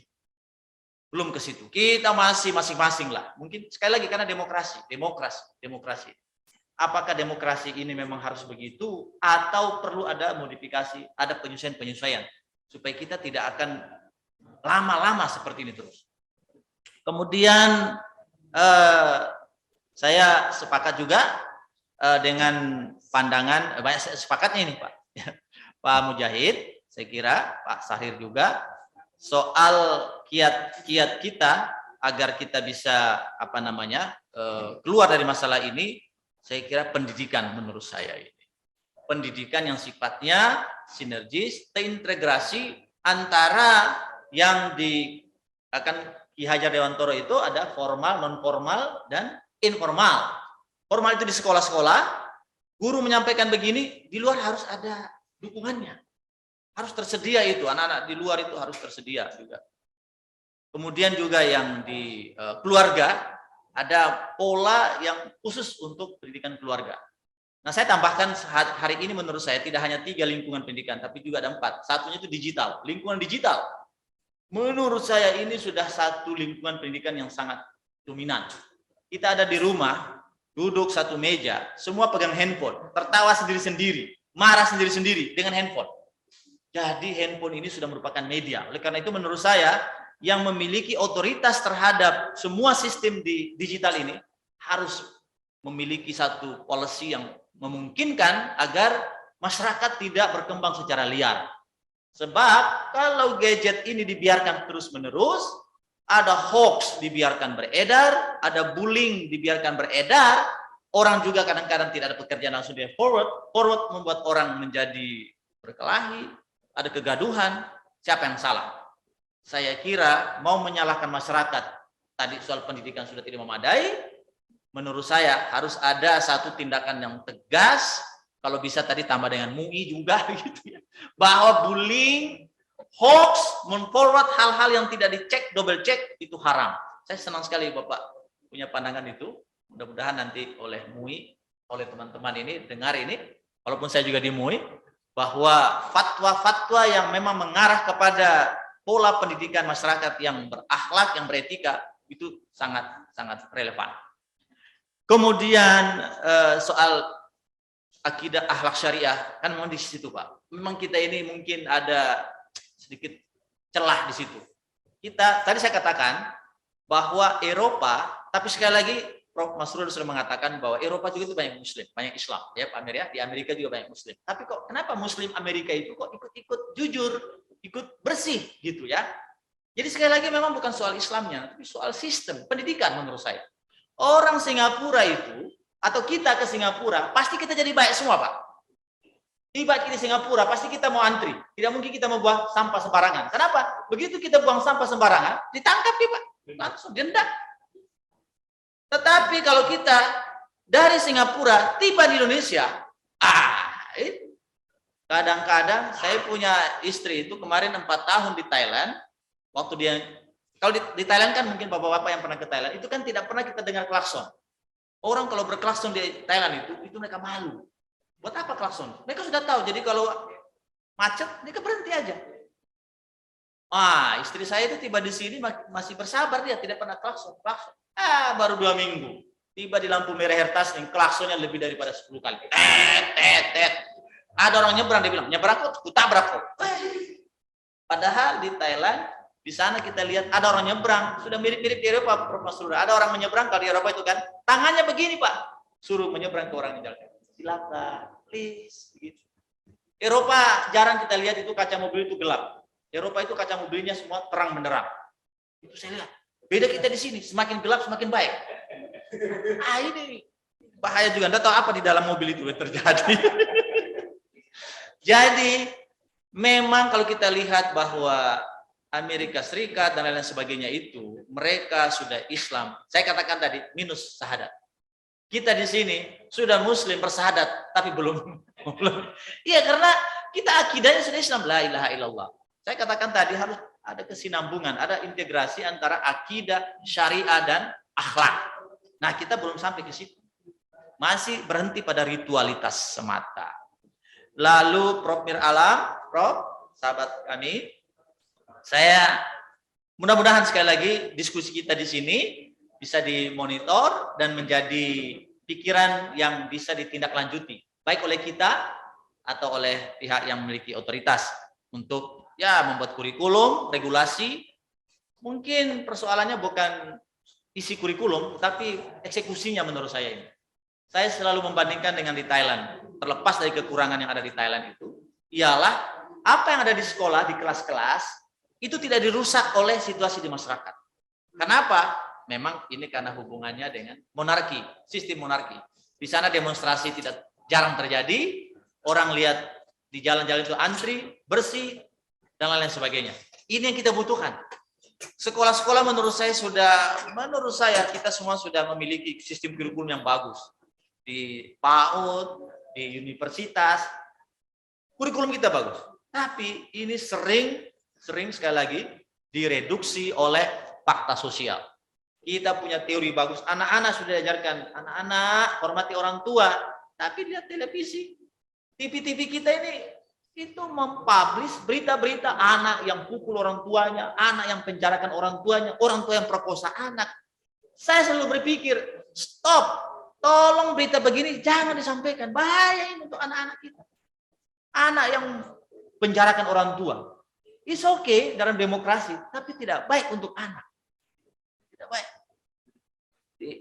Belum ke situ. Kita masih masing-masing lah. Mungkin sekali lagi karena demokrasi. apakah demokrasi ini memang harus begitu atau perlu ada modifikasi, ada penyesuaian-penyesuaian supaya kita tidak akan lama-lama seperti ini terus. Kemudian saya sepakat juga dengan pandangan banyak sepakatnya ini Pak. Pak Mujahid, saya kira Pak Sahir juga soal kiat-kiat kita agar kita bisa keluar dari masalah ini. Saya kira pendidikan menurut saya ini. Pendidikan yang sifatnya sinergis, terintegrasi antara yang akan Ki Hajar Dewantoro itu ada formal, non formal dan informal. Formal itu di sekolah-sekolah, guru menyampaikan begini, di luar harus ada dukungannya. Harus tersedia itu, anak-anak di luar itu harus tersedia juga. Kemudian juga yang di keluarga, ada pola yang khusus untuk pendidikan keluarga. Nah, saya tambahkan hari ini menurut saya tidak hanya 3 lingkungan pendidikan, tapi juga ada 4. Satunya itu digital, lingkungan digital. Menurut saya ini sudah satu lingkungan pendidikan yang sangat dominan. Kita ada di rumah, duduk satu meja, semua pegang handphone, tertawa sendiri-sendiri, marah sendiri-sendiri dengan handphone. Jadi handphone ini sudah merupakan media. Oleh karena itu menurut saya, yang memiliki otoritas terhadap semua sistem di digital ini harus memiliki satu policy yang memungkinkan agar masyarakat tidak berkembang secara liar. Sebab kalau gadget ini dibiarkan terus-menerus, ada hoax dibiarkan beredar, ada bullying dibiarkan beredar, orang juga kadang-kadang tidak ada pekerjaan langsung dia forward membuat orang menjadi berkelahi, ada kegaduhan, siapa yang salah? Saya kira mau menyalahkan masyarakat, tadi soal pendidikan sudah tidak memadai, menurut saya harus ada satu tindakan yang tegas, kalau bisa tadi tambah dengan MUI juga, gitu ya, bahwa bullying, hoax, men-forward hal-hal yang tidak dicek, double check, itu haram. Saya senang sekali Bapak punya pandangan itu, mudah-mudahan nanti oleh MUI, oleh teman-teman ini, dengar ini, walaupun saya juga di MUI, bahwa fatwa-fatwa yang memang mengarah kepada pola pendidikan masyarakat yang berakhlak, yang beretika, itu sangat relevan. Kemudian soal akidah akhlak syariah, kan memang di situ Pak. Memang kita ini mungkin ada sedikit celah di situ. Tadi saya katakan bahwa Eropa, tapi sekali lagi Prof. Masrur sudah mengatakan bahwa Eropa juga itu banyak Muslim, banyak Islam, ya Pak Amir ya. Di Amerika juga banyak Muslim. Tapi kok kenapa Muslim Amerika itu kok ikut jujur, ikut bersih gitu ya? Jadi sekali lagi memang bukan soal Islamnya, tapi soal sistem pendidikan menurut saya. Orang Singapura itu atau kita ke Singapura pasti kita jadi baik semua Pak. Tiba di Singapura pasti kita mau antri, tidak mungkin kita mau buang sampah sembarangan. Kenapa? Begitu kita buang sampah sembarangan, ditangkap nih Pak, langsung denda. Tetapi kalau kita dari Singapura tiba di Indonesia, itu kadang-kadang saya punya istri itu kemarin 4 tahun di Thailand, waktu dia, kalau di Thailand kan mungkin bapak-bapak yang pernah ke Thailand, itu kan tidak pernah kita dengar klakson. Orang kalau berklakson di Thailand itu mereka malu. Buat apa klakson? Mereka sudah tahu, jadi kalau macet, mereka berhenti aja. Istri saya itu tiba di sini masih bersabar, dia tidak pernah klakson. Baru 2 minggu. Tiba di lampu merah Hertas, yang klaksonnya lebih daripada 10 kali. Ada orang nyebrang, dia bilang, nyebrang kok, kutabrak kok. Padahal di Thailand, di sana kita lihat ada orang nyebrang, sudah mirip-mirip di Eropa, Prof. Masrur. Ada orang menyebrang kalau di Eropa itu kan, tangannya begini Pak, suruh menyebrang ke orang yang jalan. Silakan, please, begitu. Eropa jarang kita lihat itu kaca mobil itu gelap. Eropa itu kaca mobilnya semua terang benderang. Itu saya lihat. Beda kita di sini, semakin gelap semakin baik. Ini bahaya juga. Anda tahu apa di dalam mobil itu yang terjadi. Jadi memang kalau kita lihat bahwa Amerika Serikat dan lain-lain sebagainya itu, mereka sudah Islam. Saya katakan tadi minus syahadat. Kita di sini sudah Muslim bersahadat, tapi belum. Iya, karena kita akidahnya sudah Islam, la ilaha illallah. Saya katakan tadi harus ada kesinambungan, ada integrasi antara akidah, syariah dan akhlak. Nah, kita belum sampai ke situ. Masih berhenti pada ritualitas semata. Lalu Prof. Mir Alam, Prof, sahabat kami, saya mudah-mudahan sekali lagi diskusi kita di sini bisa dimonitor dan menjadi pikiran yang bisa ditindaklanjuti, baik oleh kita atau oleh pihak yang memiliki otoritas untuk ya membuat kurikulum, regulasi. Mungkin persoalannya bukan isi kurikulum, tapi eksekusinya menurut saya ini. Saya selalu membandingkan dengan di Thailand. Terlepas dari kekurangan yang ada di Thailand itu, ialah apa yang ada di sekolah, di kelas-kelas, itu tidak dirusak oleh situasi di masyarakat. Kenapa? Memang ini karena hubungannya dengan monarki, sistem monarki. Di sana demonstrasi jarang terjadi, orang lihat di jalan-jalan itu antri, bersih, dan lain-lain sebagainya. Ini yang kita butuhkan. Sekolah-sekolah menurut saya kita semua sudah memiliki sistem kurikulum yang bagus. Di PAUD, di universitas, kurikulum kita bagus. Tapi ini sering sekali lagi direduksi oleh fakta sosial. Kita punya teori bagus, anak-anak sudah diajarkan, anak-anak hormati orang tua, tapi lihat televisi. TV-TV kita ini itu mempublish berita-berita anak yang pukul orang tuanya, anak yang penjarakan orang tuanya, orang tua yang perkosa anak. Saya selalu berpikir, stop, tolong berita begini jangan disampaikan, bahaya ini untuk anak-anak kita. Anak yang penjarakan orang tua, it's okay dalam demokrasi, tapi tidak baik untuk anak. Tidak baik.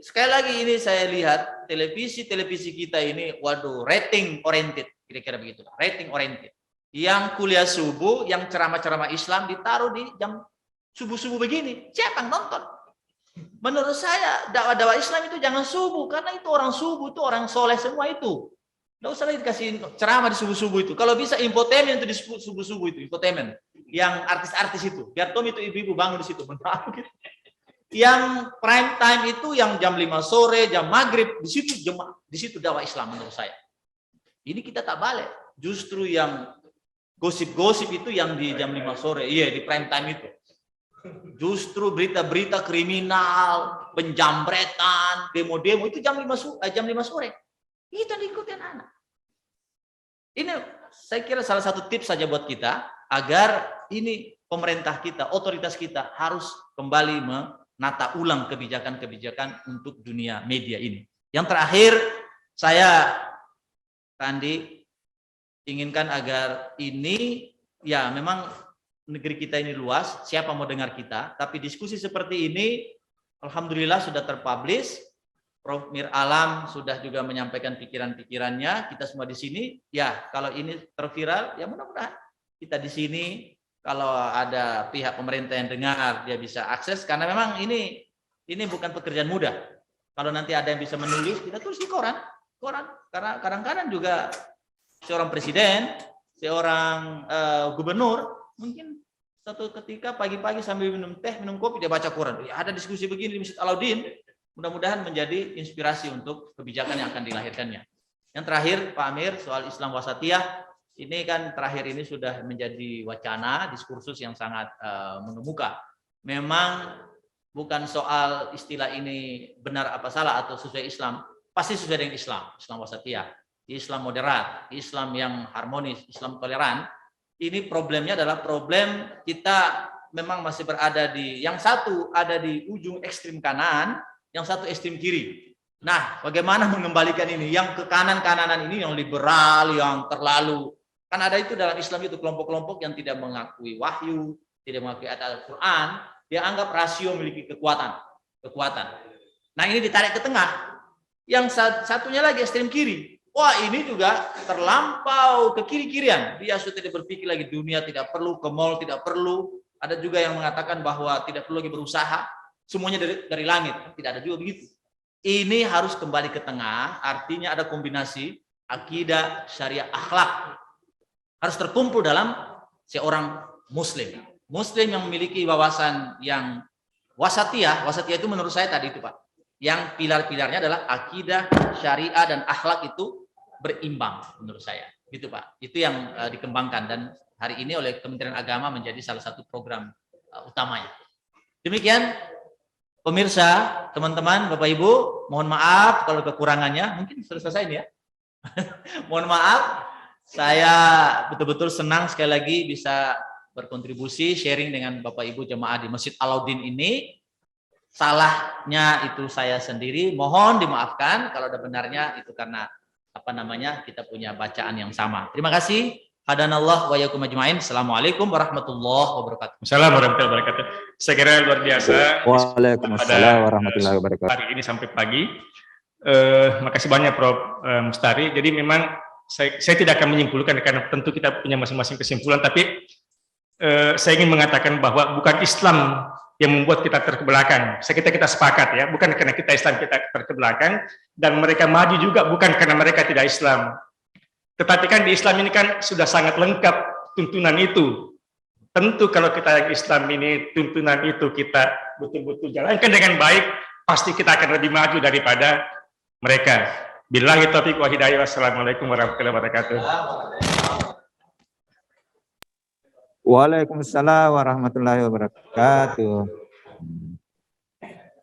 Sekali lagi ini saya lihat televisi kita ini, waduh, rating oriented, kira-kira begitu, rating oriented. Yang kuliah subuh, yang ceramah-ceramah Islam ditaruh di jam subuh-subuh begini. Siapa yang nonton? Menurut saya dakwah-dakwah Islam itu jangan subuh, karena itu orang subuh itu orang soleh semua itu. Nggak usah lagi dikasih ceramah di subuh-subuh itu. Kalau bisa infotainment itu di subuh-subuh itu, infotainment. Yang artis-artis itu. Biar Tom itu ibu-ibu bangun di situ. Yang prime time itu yang jam 5 sore, jam maghrib, di situ dakwah Islam menurut saya. Ini kita tak balik. Justru yang gosip-gosip itu yang di jam 5 sore, iya di prime time itu. Justru berita-berita kriminal, penjambretan, demo-demo itu jam 5 sore. Itu diikutin anak. Ini saya kira salah satu tips saja buat kita agar ini pemerintah kita, otoritas kita harus kembali menata ulang kebijakan-kebijakan untuk dunia media ini. Yang terakhir, saya Kandi inginkan agar ini ya memang negeri kita ini luas, siapa mau dengar kita, tapi diskusi seperti ini alhamdulillah sudah terpublish. Prof. Mir Alam sudah juga menyampaikan pikiran-pikirannya, kita semua di sini. Ya, kalau ini terviral, ya mudah-mudahan kita di sini kalau ada pihak pemerintah yang dengar, dia bisa akses karena memang ini bukan pekerjaan mudah. Kalau nanti ada yang bisa menulis, kita tulis di koran. Karena kadang-kadang juga seorang presiden, seorang gubernur, mungkin satu ketika pagi-pagi sambil minum teh, minum kopi, dia baca koran. Ya, ada diskusi begini di Masjid Alauddin. Mudah-mudahan menjadi inspirasi untuk kebijakan yang akan dilahirkannya. Yang terakhir, Pak Amir, soal Islam wasatiyah, ini kan terakhir ini sudah menjadi wacana, diskursus yang sangat mengemuka. Memang bukan soal istilah ini benar apa salah atau sesuai Islam, pasti sesuai dengan Islam wasatiyah, Islam moderat, Islam yang harmonis, Islam toleran. Ini problemnya adalah problem kita memang masih berada di, yang satu ada di ujung ekstrim kanan, yang satu ekstrem kiri. Nah, bagaimana mengembalikan ini? Yang ke kanan-kananan ini, yang liberal, yang terlalu. Kan ada itu dalam Islam itu kelompok-kelompok yang tidak mengakui wahyu, tidak mengakui ayat Al-Quran, dia anggap rasio memiliki kekuatan. Nah, ini ditarik ke tengah. Yang satunya lagi ekstrem kiri. Wah, ini juga terlampau ke kiri-kirian. Dia sudah tidak berpikir lagi dunia tidak perlu, ke mall tidak perlu. Ada juga yang mengatakan bahwa tidak perlu lagi berusaha. Semuanya dari langit, tidak ada juga begitu. Ini harus kembali ke tengah, artinya ada kombinasi akidah, syariah, akhlak. Harus terkumpul dalam seorang muslim. Muslim yang memiliki wawasan yang wasatiyah itu menurut saya tadi itu Pak. Yang pilar-pilarnya adalah akidah, syariah, dan akhlak itu berimbang menurut saya. Gitu Pak. Itu yang dikembangkan dan hari ini oleh Kementerian Agama menjadi salah satu program utamanya. Demikian. Pemirsa, teman-teman, Bapak Ibu, mohon maaf kalau kekurangannya, mungkin sudah selesai ini ya. Mohon maaf, saya betul-betul senang sekali lagi bisa berkontribusi, sharing dengan Bapak Ibu jemaah di Masjid Alauddin ini. salahnya itu saya sendiri, mohon dimaafkan. Kalau ada benarnya itu karena kita punya bacaan yang sama. Terima kasih. Hadanallah wa yakum ajmain. Assalamualaikum warahmatullahi wabarakatuh. Assalamualaikum warahmatullahi wabarakatuh. Saya kira luar biasa. Waalaikumsalam warahmatullahi wabarakatuh. Hari ini sampai pagi. Makasih banyak Prof. Mustari. Jadi memang saya tidak akan menyimpulkan karena tentu kita punya masing-masing kesimpulan, tapi saya ingin mengatakan bahwa bukan Islam yang membuat kita terkebelakang. Kita sepakat ya, bukan karena kita Islam kita terkebelakang, dan mereka maju juga bukan karena mereka tidak Islam. Tetapi kan di Islam ini kan sudah sangat lengkap tuntunan itu. Tentu kalau kita Islam ini tuntunan itu kita betul-betul jalankan dengan baik, pasti kita akan lebih maju daripada mereka. Billahi taufiq wa hidayah. Wassalamualaikum warahmatullahi wabarakatuh. Waalaikumsalam warahmatullahi wabarakatuh.